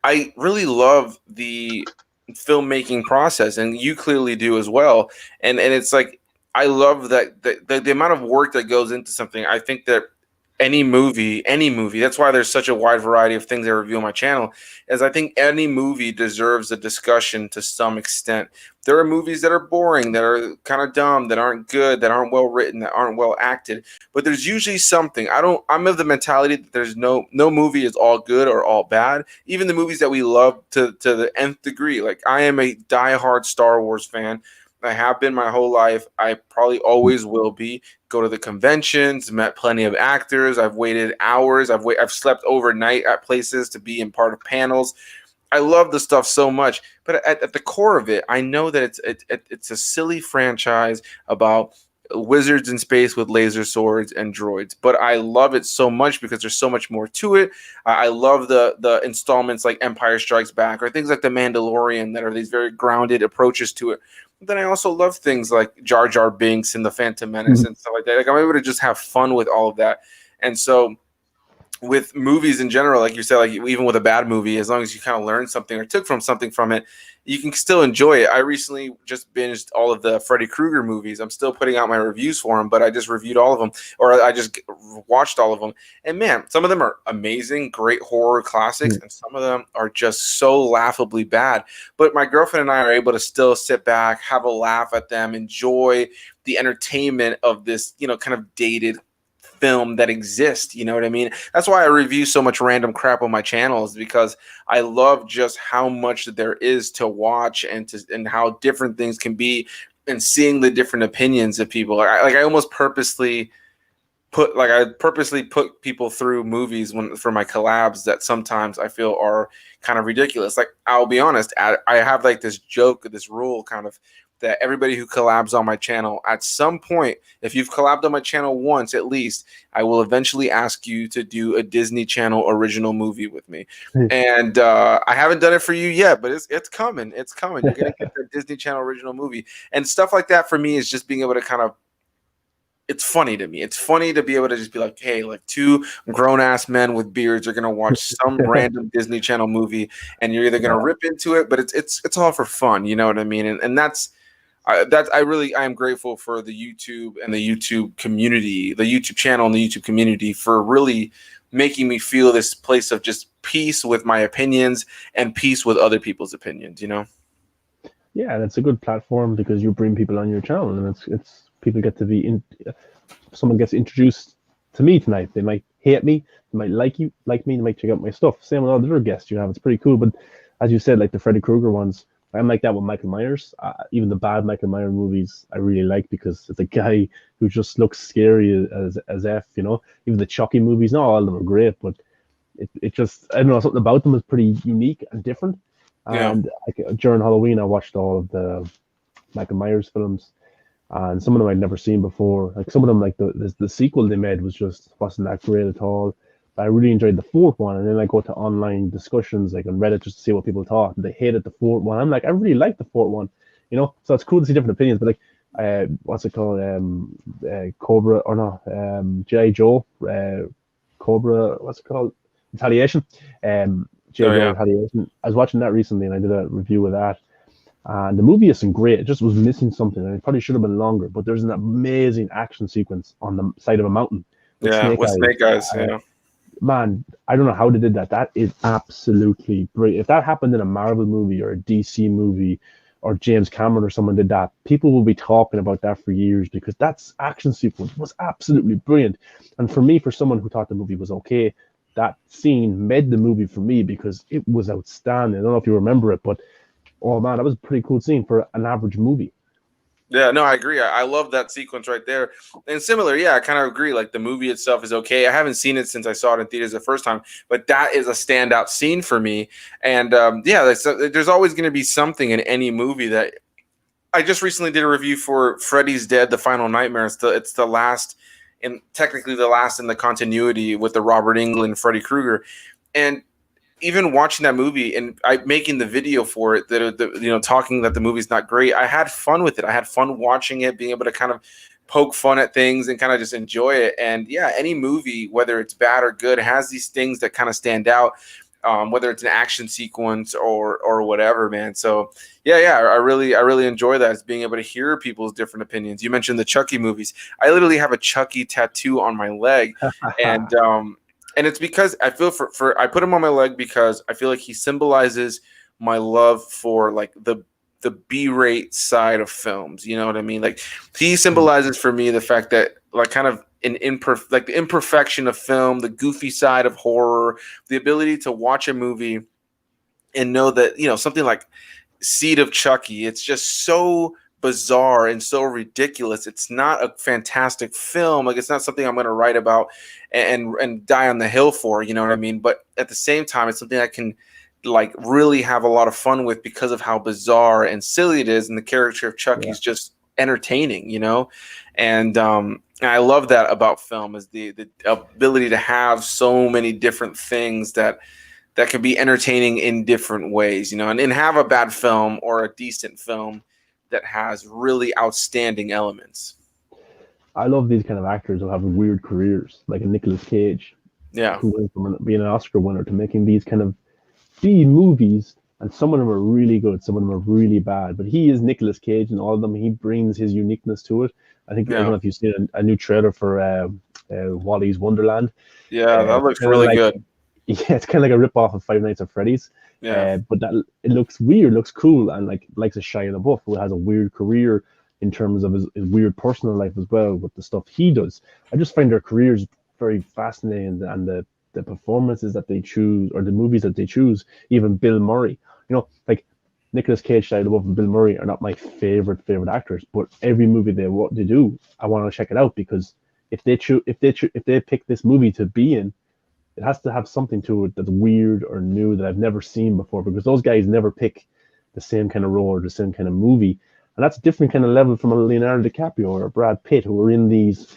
I really love the filmmaking process, and you clearly do as well. And it's like, I love that the amount of work that goes into something. I think that any movie, that's why there's such a wide variety of things I review on my channel, is I think any movie deserves a discussion to some extent. There are movies that are boring, that are kind of dumb, that aren't good, that aren't well written, that aren't well acted, but there's usually something. I'm of the mentality that there's no movie is all good or all bad. Even the movies that we love to the nth degree. Like I am a diehard Star Wars fan. I have been my whole life. I probably always will be. Go to the conventions, met plenty of actors. I've waited hours. I've slept overnight at places to be in part of panels. I love the stuff so much, but at the core of it, I know that it's a silly franchise about wizards in space with laser swords and droids. But I love it so much because there's so much more to it. I love the installments like Empire Strikes Back or things like The Mandalorian that are these very grounded approaches to it. But then I also love things like Jar Jar Binks and the Phantom Menace and stuff like that. Like I'm able to just have fun with all of that, and so with movies in general, like you said, like even with a bad movie, as long as you kind of learn something or took from something from it, you can still enjoy it. I recently just binged all of the Freddy Krueger movies. I'm still putting out my reviews for them, but I just reviewed all of them, or I just watched all of them. And man, some of them are amazing, great horror classics, and some of them are just so laughably bad. But my girlfriend and I are able to still sit back, have a laugh at them, enjoy the entertainment of this, kind of dated film that exists. You know what I mean? That's why I review so much random crap on my channel, is because I love just how much there is to watch and how different things can be, and seeing the different opinions of people. I almost purposely put people through movies for my collabs that sometimes I feel are kind of ridiculous. Like I'll be honest, I have like this joke, this rule kind of, that everybody who collabs on my channel, at some point, if you've collabed on my channel once at least, I will eventually ask you to do a Disney Channel original movie with me. And I haven't done it for you yet, but it's coming. It's coming. You're gonna get the Disney Channel original movie, and stuff like that for me is just being able to kind of, it's funny to me. It's funny to be able to just be like, hey, like two grown ass men with beards are gonna watch some random Disney Channel movie, and you're either gonna rip into it, but it's all for fun. You know what I mean? And I am grateful for the YouTube and the YouTube community, the YouTube channel and the YouTube community, for really making me feel this place of just peace with my opinions and peace with other people's opinions. Yeah, that's a good platform because you bring people on your channel, and it's people get to be in. Someone gets introduced to me tonight. They might hate me, they might like me, they might check out my stuff. Same with all the other guests you have. It's pretty cool. But as you said, like the Freddy Krueger ones, I'm like that with Michael Myers. Even the bad Michael Myers movies, I really like because it's a guy who just looks scary as f. Even the Chucky movies, not all of them are great, but it just, I don't know, something about them is pretty unique and different. Yeah. And like, during Halloween, I watched all of the Michael Myers films, and some of them I'd never seen before. Like some of them, like the sequel they made wasn't that great at all. But I really enjoyed the fourth one, and then I go to online discussions like on Reddit just to see what people thought. And they hated the fourth one. I'm like, I really like the fourth one, So it's cool to see different opinions. But like, what's it called? Cobra or not? G.I. Joe, Cobra. What's it called? Retaliation. G.I. Joe Retaliation. I was watching that recently, and I did a review of that. And the movie isn't great. It just was missing something, and it probably should have been longer. But there's an amazing action sequence on the side of a mountain with Snake Eyes. Yeah. Man, I don't know how they did that. That is absolutely brilliant. If that happened in a Marvel movie or a DC movie, or James Cameron or someone did that, people will be talking about that for years, because that's action sequence was absolutely brilliant. And for me, for someone who thought the movie was okay, that scene made the movie for me because it was outstanding. I don't know if you remember it, but oh man, that was a pretty cool scene for an average movie. Yeah, no, I agree. I love that sequence right there. And similar, yeah, I kind of agree. Like the movie itself is okay. I haven't seen it since I saw it in theaters the first time, but that is a standout scene for me. And there's always going to be something in any movie that. I just recently did a review for Freddy's Dead: The Final Nightmare. It's the last, and technically the last in the continuity with the Robert Englund Freddy Krueger. And even watching that movie and making the video for it, talking that the movie's not great, I had fun with it. I had fun watching it, being able to kind of poke fun at things and kind of just enjoy it. And yeah, any movie, whether it's bad or good, has these things that kind of stand out. whether it's an action sequence or whatever, man. So yeah, I really enjoy that, is being able to hear people's different opinions. You mentioned the Chucky movies. I literally have a Chucky tattoo on my leg, and it's because I feel for I put him on my leg because I feel like he symbolizes my love for like the B-rate side of films. You know what I mean? Like he symbolizes for me the fact that like kind of like the imperfection of film, the goofy side of horror, the ability to watch a movie and know that, something like Seed of Chucky, it's just so bizarre and so ridiculous. It's not a fantastic film. Like it's not something I'm going to write about and die on the hill for, you know what I mean? But at the same time, it's something I can like really have a lot of fun with because of how bizarre and silly it is, and the character of Chucky's just entertaining, and I love that about film, is the ability to have so many different things that can be entertaining in different ways, and have a bad film or a decent film that has really outstanding elements. I love these kind of actors who have weird careers, like a Nicolas Cage, Yeah. who went from being an Oscar winner to making these kind of B movies, and some of them are really good, some of them are really bad. But he is Nicolas Cage in all of them. He brings his uniqueness to it. I don't Yeah. know if you've seen a new trailer for Wally's Wonderland. Yeah, that looks Kind of really like good. yeah, it's kind of like a rip off of Five Nights at Freddy's. Yeah. But that it looks weird, looks cool, and likes a Shia LaBeouf, who has a weird career in terms of his weird personal life as well with the stuff he does. I just find their careers very fascinating, and the performances that they choose, or the movies that they choose. Even Bill Murray, like Nicolas Cage, Shia LaBeouf, and Bill Murray are not my favorite actors, but every movie they do, I want to check it out, because if they pick this movie to be in, it has to have something to it that's weird or new that I've never seen before, because those guys never pick the same kind of role or the same kind of movie. And that's a different kind of level from a Leonardo DiCaprio or a Brad Pitt, who are in these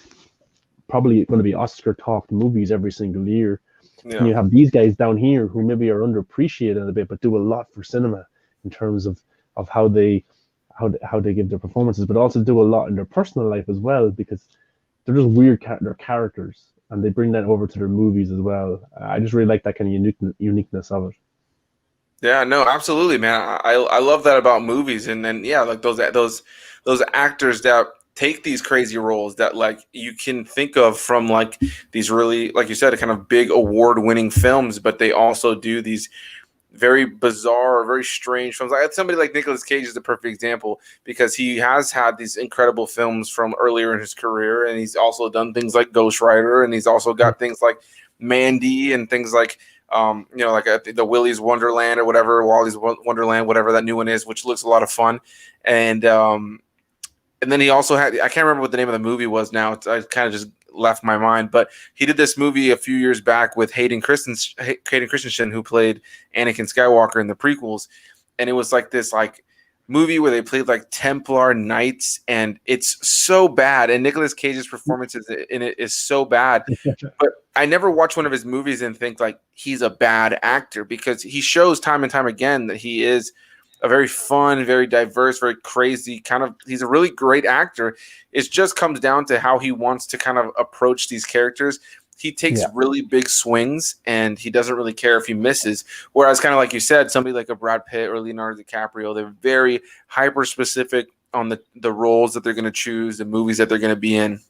probably going to be Oscar talked movies every single year. And Yeah. you have these guys down here who maybe are underappreciated a bit, but do a lot for cinema in terms of how they give their performances, but also do a lot in their personal life as well, because they're just weird they're characters, and they bring that over to their movies as well. I just really like that kind of uniqueness of it. Yeah, no, absolutely, man. I love that about movies, and then yeah, like those actors that take these crazy roles that like you can think of from like these really, like you said, kind of big award-winning films, but they also do these very bizarre, very strange films. I had somebody like Nicolas Cage is the perfect example, because he has had these incredible films from earlier in his career, and he's also done things like Ghost Rider, and he's also got things like Mandy and things like like the Willy's Wonderland or whatever, Wally's Wonderland, whatever that new one is, which looks a lot of fun. And then he also had, I can't remember what the name of the movie was now. I kind of just left my mind, but he did this movie a few years back with Hayden Christensen, who played Anakin Skywalker in the prequels. And it was like this like movie where they played like Templar Knights, and it's so bad. And Nicolas Cage's performance in it is so bad. But I never watch one of his movies and think like he's a bad actor, because he shows time and time again that he is a very fun, very diverse, very crazy kind of. He's a really great actor. It just comes down to how he wants to kind of approach these characters. He takes Yeah, really big swings, and he doesn't really care if he misses. Whereas, kind of like you said, somebody like a Brad Pitt or Leonardo DiCaprio, they're very hyper specific on the roles that they're going to choose, the movies that they're going to be in.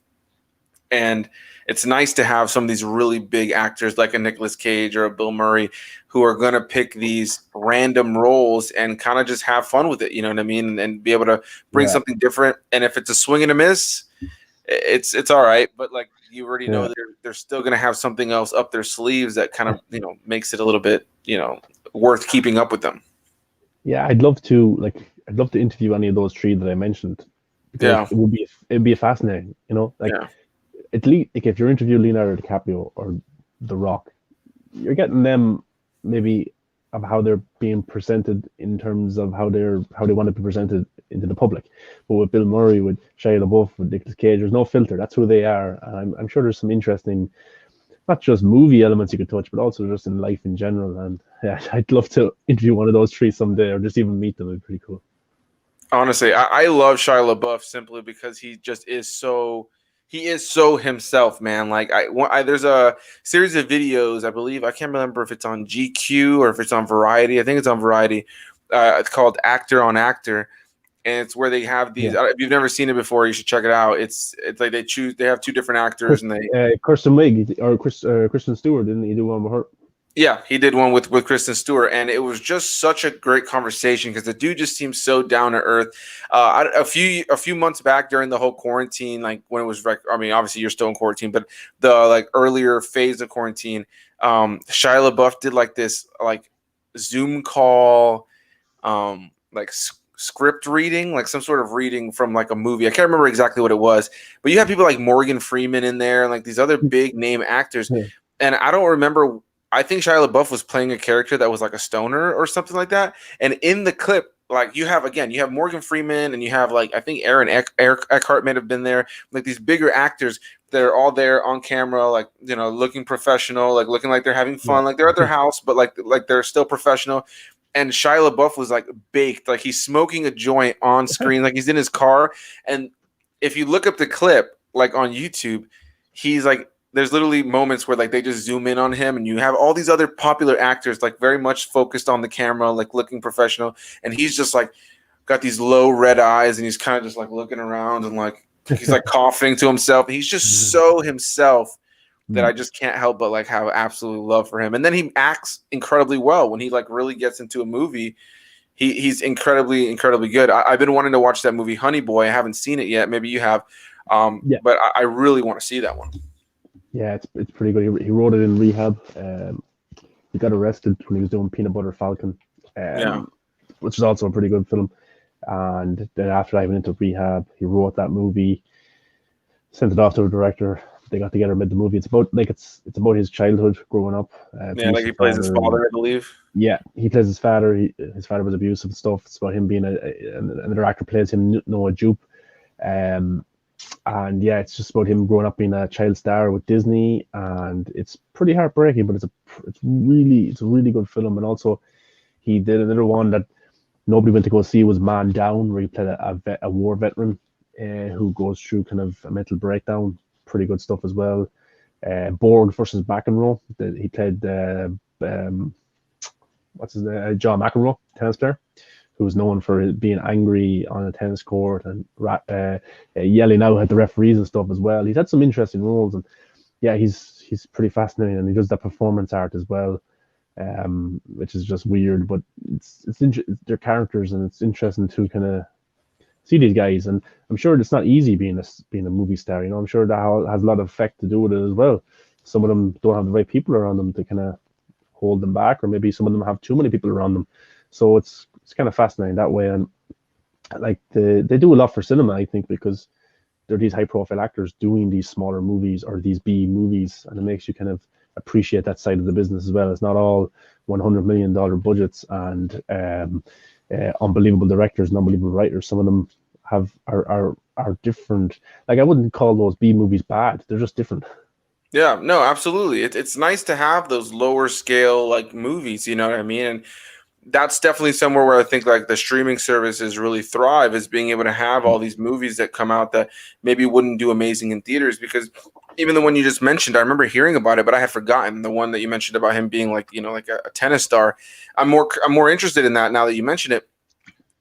And it's nice to have some of these really big actors like a Nicolas Cage or a Bill Murray, who are going to pick these random roles and kind of just have fun with it. You know what I mean? And be able to bring yeah, something different. And if it's a swing and a miss, it's all right. But like you already know, yeah, they're still going to have something else up their sleeves that kind of, makes it a little bit, worth keeping up with them. yeah. I'd love to interview any of those three that I mentioned, because Yeah. it'd be fascinating. Like Yeah. at least like if you're interviewing Leonardo DiCaprio or The Rock, you're getting them maybe of how they're being presented in terms of how they want to be presented into the public. But with Bill Murray, with Shia LaBeouf, with Nicolas Cage, there's no filter. That's who they are. And I'm sure there's some interesting, not just movie elements you could touch, but also just in life in general. And yeah, I'd love to interview one of those three someday, or just even meet them. It'd be pretty cool. Honestly, I love Shia LaBeouf simply because he just is so He is so himself, man. Like there's a series of videos. I believe I can't remember if it's on GQ or if it's on Variety. I think it's on Variety. It's called Actor on Actor, and it's where they have these. Yeah, If you've never seen it before, you should check it out. It's like they have two different actors, and they Kirsten Wiig or Kristen Stewart, didn't he do one with her? yeah, he did one with Kristen Stewart, and it was just such a great conversation because the dude just seems so down to earth. A few months back during the whole quarantine, like when it was like, I mean, obviously you're still in quarantine, but the like earlier phase of quarantine, Shia LaBeouf did like this like Zoom call, like script reading, like some sort of reading from like a movie. I can't remember exactly what it was, but you have people like Morgan Freeman in there and like these other big name actors, Yeah, and I don't remember. I think Shia LaBeouf was playing a character that was like a stoner or something like that. And in the clip, like you have Morgan Freeman and you have like I think Eric Eckhart may have been there, like these bigger actors that are all there on camera, like looking professional, like looking like they're having yeah, fun, like they're at their house, but like they're still professional. And Shia LaBeouf was like baked, like he's smoking a joint on screen, like he's in his car. And if you look up the clip, like on YouTube, he's like there's literally moments where like they just zoom in on him and you have all these other popular actors like very much focused on the camera, like looking professional, and he's just like got these low red eyes and he's kind of just like looking around and like he's like coughing to himself. He's just so himself that I just can't help but like have absolute love for him. And then he acts incredibly well when he like really gets into a movie. He's incredibly good. I've been wanting to watch that movie Honey Boy. I haven't seen it yet. Maybe you have, yeah, but I really want to see that one. yeah. It's pretty good. He wrote it in rehab. He got arrested when he was doing Peanut Butter Falcon, Yeah. which is also a pretty good film. And then after I went into rehab, he wrote that movie, sent it off to a director. They got together, made the movie. It's about it's about his childhood growing up. Yeah, like he plays his father, I believe. Yeah, he plays his father. His father was abusive and stuff. It's about him being another actor plays him, Noah Jupe. Um, and yeah, it's just about him growing up being a child star with Disney, and it's pretty heartbreaking, but it's a really good film. And also, he did another one that nobody went to go see was Man Down, where he played a war veteran who goes through kind of a mental breakdown. Pretty good stuff as well. Borg versus McEnroe. He played what's his name? John McEnroe, tennis player, who was known for being angry on a tennis court and yelling out at the referees and stuff as well. He's had some interesting roles, and yeah, he's pretty fascinating, and he does that performance art as well, which is just weird, but it's their characters, and it's interesting to kind of see these guys. And I'm sure it's not easy being a movie star. I'm sure that has a lot of effect to do with it as well. Some of them don't have the right people around them to kind of hold them back, or maybe some of them have too many people around them. So it's kind of fascinating that way. And like they do a lot for cinema, I think, because they're these high profile actors doing these smaller movies or these B movies, and it makes you kind of appreciate that side of the business as well. It's not all $100 million budgets and unbelievable directors and unbelievable writers. Some of them are different. Like I wouldn't call those B movies bad. They're just different. Yeah, no, absolutely. It's nice to have those lower scale like movies, you know what I mean? And that's definitely somewhere where I think like the streaming services really thrive is being able to have all these movies that come out that maybe wouldn't do amazing in theaters because even the one you just mentioned, I remember hearing about it, but I had forgotten the one that you mentioned about him being like, like a tennis star. I'm more interested in that now that you mentioned it.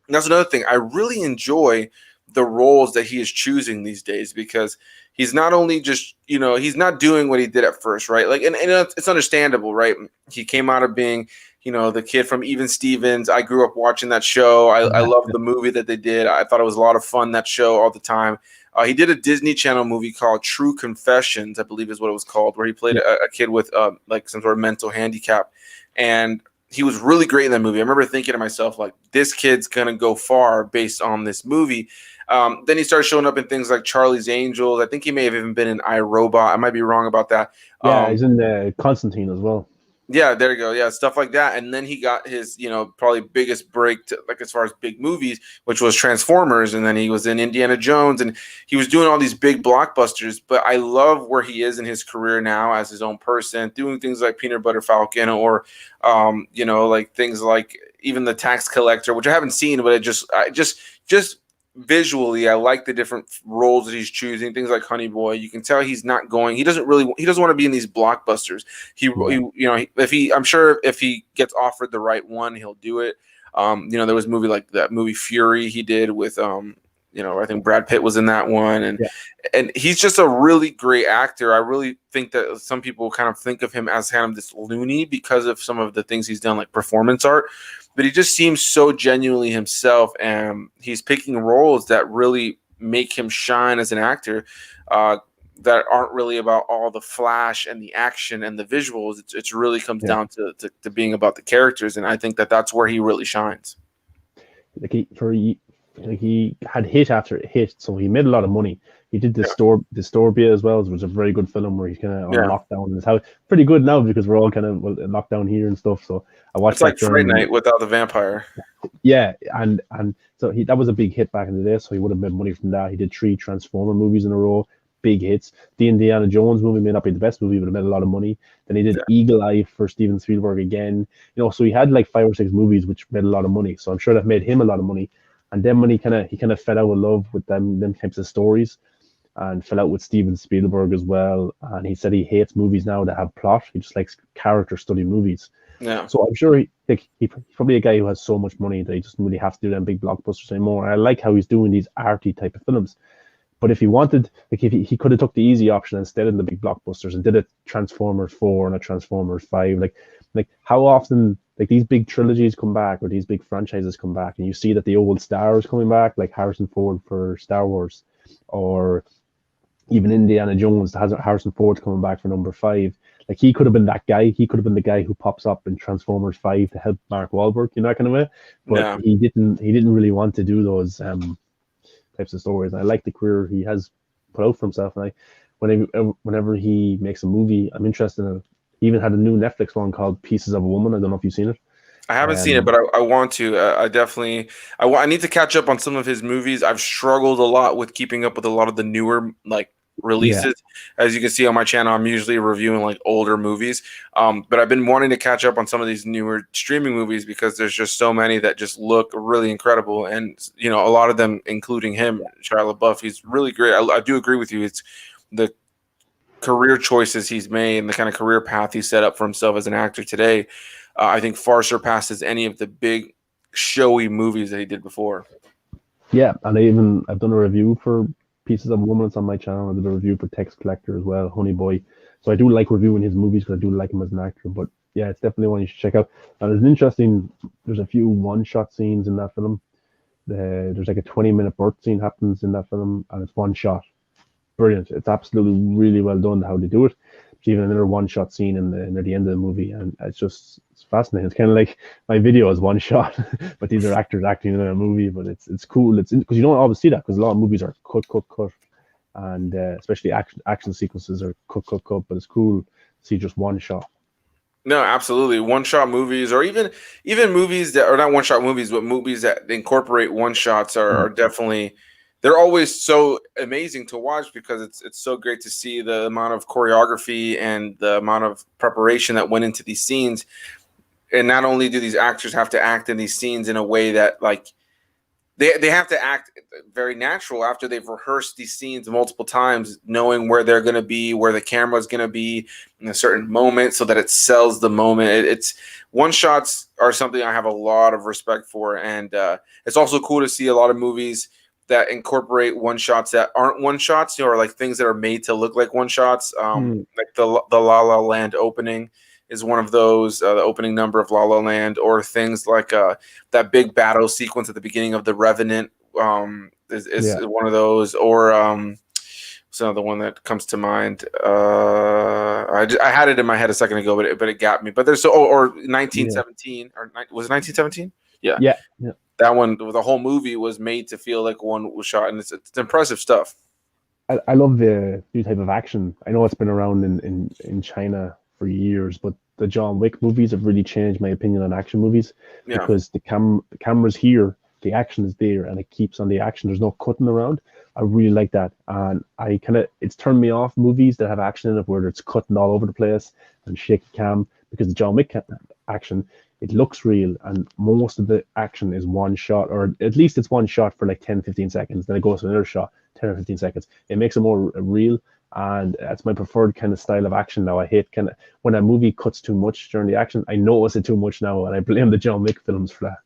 And that's another thing. I really enjoy the roles that he is choosing these days because he's not only just, he's not doing what he did at first, right? Like, and it's understandable, right? He came out of being, the kid from Even Stevens. I grew up watching that show. I Yeah, loved the movie that they did. I thought it was a lot of fun, that show all the time. He did a Disney Channel movie called True Confessions, I believe is what it was called, where he played yeah, a kid with like some sort of mental handicap. And he was really great in that movie. I remember thinking to myself, like, this kid's going to go far based on this movie. Then he started showing up in things like Charlie's Angels. I think he may have even been in iRobot. I might be wrong about that. yeah. He's in Constantine as well. Yeah, there you go. Yeah, stuff like that. And then he got his, probably biggest break to, like as far as big movies, which was Transformers. And then he was in Indiana Jones, and he was doing all these big blockbusters. But I love where he is in his career now as his own person, doing things like Peanut Butter Falcon or, like things like even The Tax Collector, which I haven't seen, but I just visually, I like the different roles that he's choosing. Things like Honey Boy, you can tell he's not going. He doesn't want to be in these blockbusters. Yeah, If he, I'm sure if he gets offered the right one, he'll do it. There was a movie like that movie Fury he did with I think Brad Pitt was in that one, yeah, and he's just a really great actor. I really think that some people kind of think of him as kind of this loony because of some of the things he's done, like performance art. But he just seems so genuinely himself, and he's picking roles that really make him shine as an actor. That aren't really about all the flash and the action and the visuals. It really comes yeah. down to being about the characters, and I think that that's where he really shines. Like he had hit after hit, so he made a lot of money. He did Yeah, Disturbia as well, which was a very good film where he's kind of on yeah. lockdown in his house. Pretty good now because we're all kind of in lockdown here and stuff. So I watched It's that like Fright during. Night without the vampire. Yeah, and so that was a big hit back in the day. So he would have made money from that. He did 3 Transformer movies in a row, big hits. The Indiana Jones movie may not be the best movie, but it made a lot of money. Then he did Yeah, Eagle Eye for Steven Spielberg again. So he had like 5 or 6 movies which made a lot of money. So I'm sure that made him a lot of money. And then when he kind of fell out of love with them types of stories, and fell out with Steven Spielberg as well. And he said he hates movies now that have plot. He just likes character study movies. yeah. So I'm sure he's probably a guy who has so much money that he doesn't really have to do them big blockbusters anymore. And I like how he's doing these arty type of films. But if he wanted, like, if he could have took the easy option instead of the big blockbusters and did a Transformers 4 and a Transformers 5, like how often like these big trilogies come back or these big franchises come back, and you see that the old stars coming back, like Harrison Ford for Star Wars, or even Indiana Jones, Harrison Ford's coming back for number 5. Like he could have been that guy. He could have been the guy who pops up in Transformers 5 to help Mark Wahlberg, that kind of way. But Yeah. he didn't really want to do those types of stories. And I like the career he has put out for himself. And whenever he makes a movie, I'm interested in it. He even had a new Netflix one called Pieces of a Woman. I don't know if you've seen it. I haven't seen it, Um, but I want to. I definitely. I need to catch up on some of his movies. I've struggled a lot with keeping up with a lot of the newer yeah, releases. As you can see on my channel, I'm usually reviewing like older movies. But I've been wanting to catch up on some of these newer streaming movies because there's just so many that just look really incredible, and a lot of them, including him, Shia LaBeouf. He's really great. I do agree with you. It's the career choices he's made and the kind of career path he set up for himself as an actor today, I think far surpasses any of the big showy movies that he did before. yeah. And I've done a review for Pieces of a Woman. It's on my channel. I did a review for Tex Collector as well, Honey Boy. So I do like reviewing his movies because I do like him as an actor. But yeah, it's definitely one you should check out. And there's a few one-shot scenes in that film. There's like a 20-minute birth scene happens in that film, and it's one shot. Brilliant. It's absolutely really well done how they do it. There's even another one-shot scene near the end of the movie, and it's fascinating. It's kind of like my video is one shot, but these are actors acting in a movie. But it's cool. It's because you don't always see that because a lot of movies are cut, and especially action sequences are cut. But it's cool to see just one shot. No, absolutely. One shot movies, or even movies that are not one shot movies, but movies that incorporate one shots are definitely, they're always so amazing to watch because it's so great to see the amount of choreography and the amount of preparation that went into these scenes. And not only do these actors have to act in these scenes in a way that they have to act very natural after they've rehearsed these scenes multiple times, knowing where they're going to be, where the camera is going to be in a certain moment so that it sells the moment. It's one shots are something I have a lot of respect for. And it's also cool to see a lot of movies that incorporate one shots that aren't one shots, or like things that are made to look like one shots. Like the La La Land opening is one of those, the opening number of La La Land, or things like that big battle sequence at the beginning of The Revenant is one of those, or what's another one that comes to mind? I had it in my head a second ago, but it got me. But there's or 1917, or was it 1917? Yeah, Yeah, yeah. that one. The whole movie was made to feel like one was shot, and it's impressive stuff. I love the new type of action. I know it's been around in China for years, but the John Wick movies have really changed my opinion on action movies Yeah. because the camera's here, the action is there, and it keeps on the action. There's no cutting around. I really like that, and it's turned me off movies that have action in it where it's cutting all over the place and shaky cam because the John Wick action, it looks real, and most of the action is one shot, or at least it's one shot for like 10, 15 seconds. Then it goes to another shot, 10 or 15 seconds. It makes it more real, and that's my preferred kind of style of action now. I hate kind of when a movie cuts too much during the action. I notice it too much now, and I blame the John Wick films for that.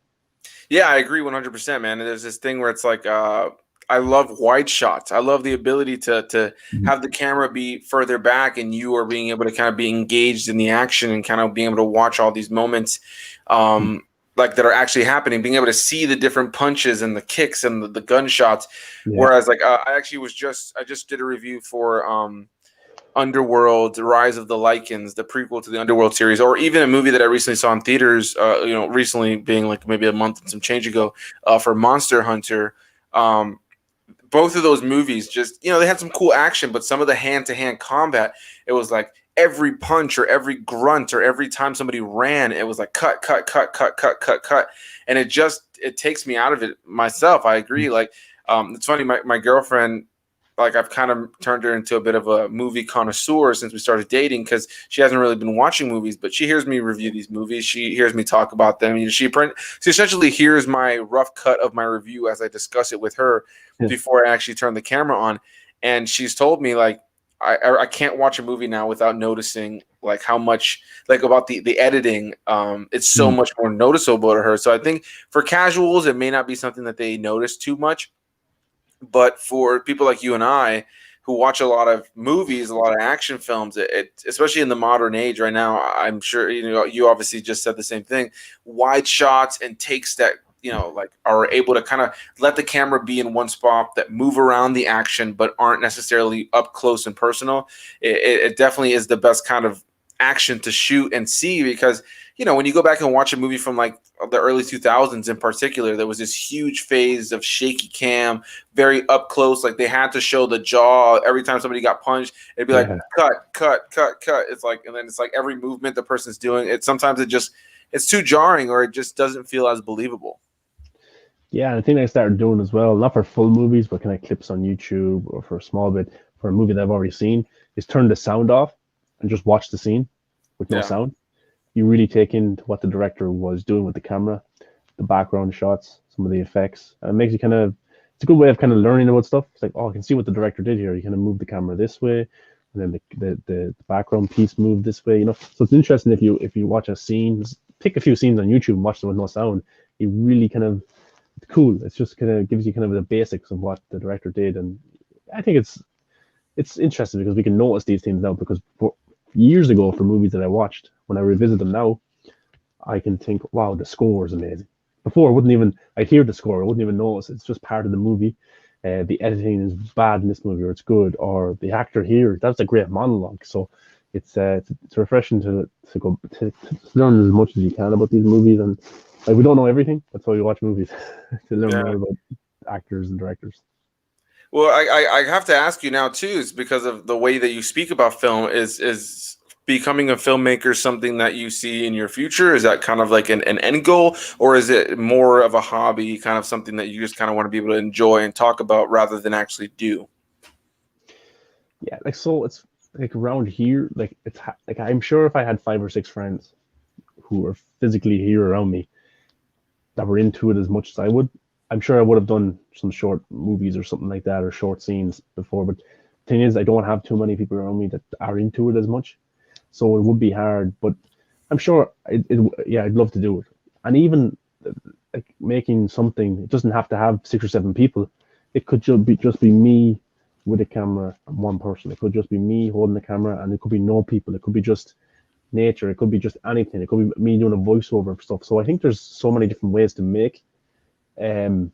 Yeah, I agree 100%, man. There's this thing where it's like I love wide shots. I love the ability to Mhm. have the camera be further back and you are being able to kind of be engaged in the action and kind of being able to watch all these moments like that are actually happening, being able to see the different punches and the kicks and the gunshots. Yeah, Whereas like I just did a review for Underworld, Rise of the Lycans, the prequel to the Underworld series, or even a movie that I recently saw in theaters, recently being like maybe a month and some change ago, for Monster Hunter. Um, both of those movies just, they had some cool action, but some of the hand-to-hand combat, it was like every punch or every grunt or every time somebody ran, it was like cut, cut, cut, cut, cut, cut, cut. And it takes me out of it myself. I agree. Like, it's funny, my girlfriend, like I've kind of turned her into a bit of a movie connoisseur since we started dating because she hasn't really been watching movies, but she hears me review these movies. She hears me talk about them. She essentially hears my rough cut of my review as I discuss it with her yeah, before I actually turn the camera on. And she's told me like I can't watch a movie now without noticing like how much like about the editing. It's so mm, much more noticeable to her. So I think for casuals, it may not be something that they notice too much, but for people like you and I who watch a lot of movies, a lot of action films, especially in the modern age right now, I'm sure you obviously just said the same thing. Wide shots and takes that like are able to kind of let the camera be in one spot that move around the action but aren't necessarily up close and personal. It definitely is the best kind of action to shoot and see because when you go back and watch a movie from like the early 2000s in particular, there was this huge phase of shaky cam, very up close. Like they had to show the jaw every time somebody got punched. It'd be like yeah, cut, cut, cut, cut. It's like, and then it's like every movement the person's doing. Sometimes it's too jarring or it just doesn't feel as believable. yeah. And I think I started doing as well, not for full movies, but kind of clips on YouTube or for a small bit for a movie that I've already seen, is turn the sound off and just watch the scene with no Yeah. sound. You really take into what the director was doing with the camera, the background shots, some of the effects. And it makes you kind of, it's a good way of kind of learning about stuff. It's like, oh, I can see what the director did here. You kind of move the camera this way, and then the background piece moved this way. So it's interesting if you watch a scene, pick a few scenes on YouTube and watch them with no sound. You really kind of, it's cool. It's just kind of gives you kind of the basics of what the director did, and I think it's interesting because we can notice these things now because years ago for movies that I watched, when I revisit them now, I can think, wow, the score is amazing. Before, I'd hear the score, I wouldn't even notice. It's just part of the movie. The editing is bad in this movie, or it's good, or the actor here, that's a great monologue. So it's refreshing to learn as much as you can about these movies, and like we don't know everything. That's why we watch movies to learn Yeah. more about actors and directors. Well, I have to ask you now too, is because of the way that you speak about film, is becoming a filmmaker something that you see in your future? Is that kind of like an end goal, or is it more of a hobby, kind of something that you just kind of want to be able to enjoy and talk about rather than actually do? Yeah, like so it's like around here, like like I'm sure if I had 5 or 6 friends who were physically here around me that were into it as much as I would, I'm sure I would have done some short movies or something like that or short scenes before. But the thing is, I don't have too many people around me that are into it as much, so it would be hard. But I'm sure yeah, I'd love to do it. And even like making something, it doesn't have to have 6 or 7 people. It could just be me with a camera and one person. It could just be me holding the camera, and it could be no people. It could be just nature. It could be just anything. It could be me doing a voiceover and stuff. So I think there's so many different ways to make um,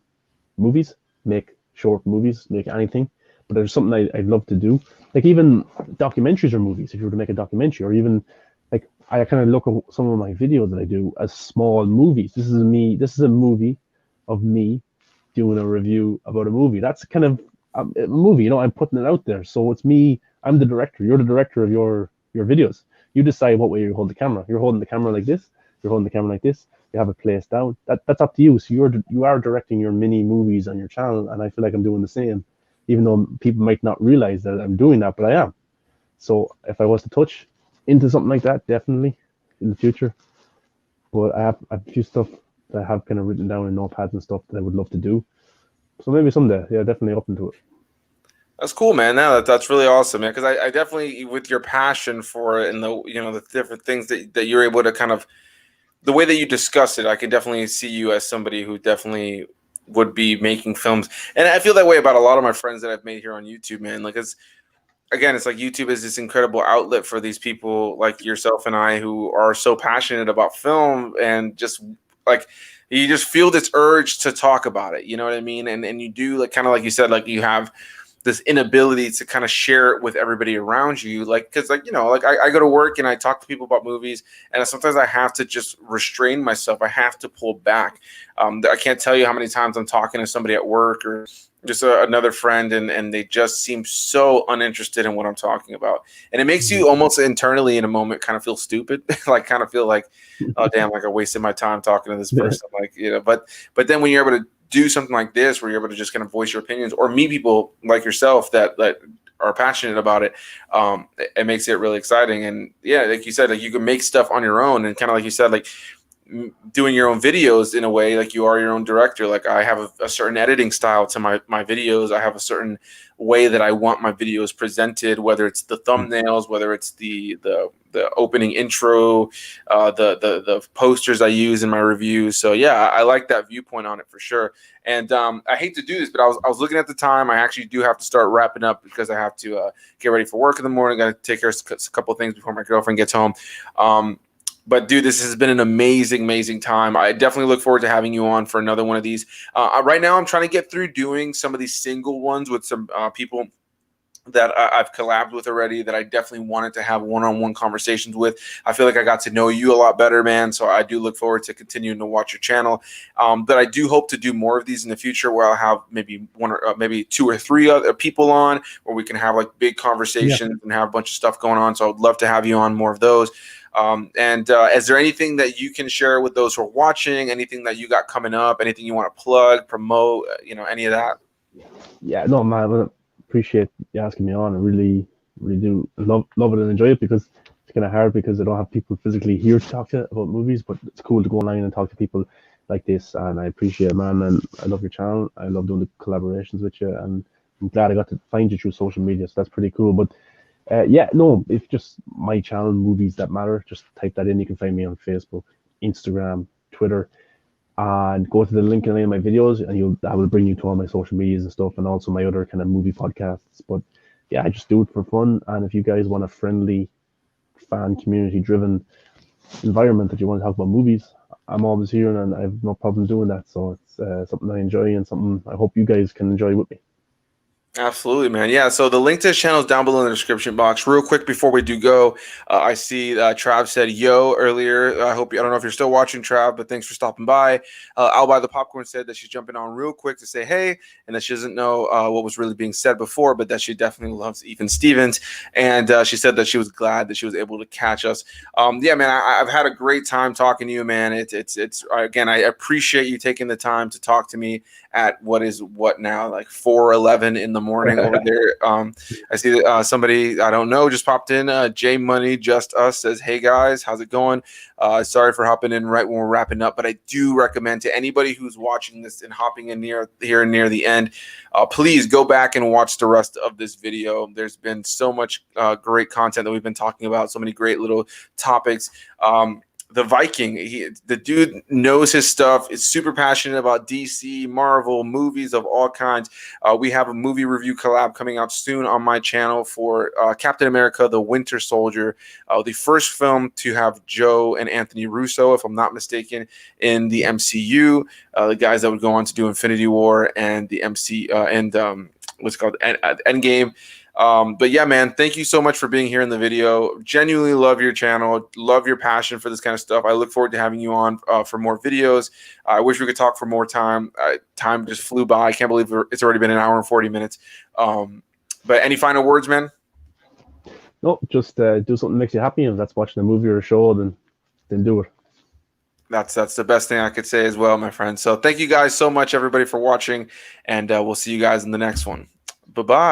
movies, make short movies, make anything. But there's something I'd love to do. Like even documentaries or movies, if you were to make a documentary, or even like I kind of look at some of my videos that I do as small movies. This is me. This is a movie of me doing a review about a movie. That's kind of a movie. I'm putting it out there. So it's me. I'm the director. You're the director of your videos. You decide what way you hold the camera. You're holding the camera like this. You're holding the camera like this. You have it placed down. That's up to you. So you are directing your mini movies on your channel, and I feel like I'm doing the same, even though people might not realize that I'm doing that, but I am. So if I was to touch into something like that, definitely in the future. but I have a few stuff that I have kind of written down in notepads and stuff that I would love to do. So maybe someday, yeah, definitely open to it. That's cool, man. No, that's really awesome, man. Because I definitely, with your passion for it and the different things that you're able to kind of the way that you discuss it, I can definitely see you as somebody who definitely would be making films. And I feel that way about a lot of my friends that I've made here on YouTube, man. Like it's again, it's like YouTube is this incredible outlet for these people like yourself and I who are so passionate about film and just like you just feel this urge to talk about it. You know what I mean? And you do like kind of like you said, like you have this inability to kind of share it with everybody around you, like because like like I go to work and I talk to people about movies, and sometimes I have to just restrain myself. I have to pull back. I can't tell you how many times I'm talking to somebody at work or just another friend, and they just seem so uninterested in what I'm talking about, and it makes you almost internally in a moment kind of feel stupid, like kind of feel like, oh damn, like I wasted my time talking to this person, like but then when you're able to do something like this where you're able to just kind of voice your opinions or meet people like yourself that are passionate about it, it makes it really exciting. And yeah, like you said, like you can make stuff on your own, and kind of like you said, like doing your own videos in a way, like you are your own director. Like I have a certain editing style to my videos. I have a certain way that I want my videos presented, whether it's the thumbnails, whether it's the opening intro, the posters I use in my reviews. So yeah, I like that viewpoint on it for sure. And I hate to do this, but I was looking at the time. I actually do have to start wrapping up because I have to get ready for work in the morning. Got to take care of a couple of things before my girlfriend gets home. But dude, this has been an amazing time. I definitely look forward to having you on for another one of these. Right now, I'm trying to get through doing some of these single ones with some people that I've collabed with already that I definitely wanted to have one-on-one conversations with. I feel like I got to know you a lot better, man. So I do look forward to continuing to watch your channel. But I do hope to do more of these in the future where I'll have maybe one or maybe two or three other people on where we can have like big conversations and have a bunch of stuff going on. So I would love to have you on more of those. And is there anything that you can share with those who are watching? Anything that you got coming up? Anything you want to plug, promote? Any of that? Yeah, no, man, I appreciate you asking me on. I really do love it and enjoy it because it's kind of hard because I don't have people physically here to talk to about movies, but it's cool to go online and talk to people like this. And I appreciate it, man. And I love your channel. I love doing the collaborations with you, and I'm glad I got to find you through social media. So that's pretty cool. But yeah, no, it's just my channel, Movies That Matter. Just type that in. You can find me on Facebook, Instagram, Twitter, and go to the link in any of my videos, and I will bring you to all my social medias and stuff, and also my other kind of movie podcasts. But yeah, I just do it for fun. And if you guys want a friendly, fan community driven environment that you want to talk about movies, I'm always here, and I have no problem doing that. So it's something I enjoy and something I hope you guys can enjoy with me. Absolutely, man. Yeah. So the link to his channel is down below in the description box. Real quick before we do go, I see Trav said yo earlier. I don't know if you're still watching, Trav, but thanks for stopping by. I'll buy the popcorn said that she's jumping on real quick to say hey, and that she doesn't know what was really being said before, but that she definitely loves Ethan Stevens. And she said that she was glad that she was able to catch us. Yeah, man, I've had a great time talking to you, man. It's again, I appreciate you taking the time to talk to me at what now, like 4:11 in the morning over there. I see that somebody I don't know just popped in. J Money Just Us says, "Hey guys, how's it going? Sorry for hopping in right when we're wrapping up, but I do recommend to anybody who's watching this and hopping in near the end, please go back and watch the rest of this video. There's been so much great content that we've been talking about, so many great little topics." The Viking, the dude knows his stuff, is super passionate about DC, Marvel, movies of all kinds. We have a movie review collab coming out soon on my channel for Captain America, The Winter Soldier, the first film to have Joe and Anthony Russo, if I'm not mistaken, in the MCU, the guys that would go on to do Infinity War and the what's it called, Endgame. But yeah, man, thank you so much for being here in the video. Genuinely love your channel, love your passion for this kind of stuff. I look forward to having you on for more videos. I wish we could talk for more time. Time just flew by. I can't believe it's already been an hour and 40 minutes. But any final words, man? No, just do something that makes you happy, and if that's watching a movie or a show, then do it. That's the best thing I could say as well, my friend. So thank you guys so much, everybody, for watching, and we'll see you guys in the next one. Bye-bye.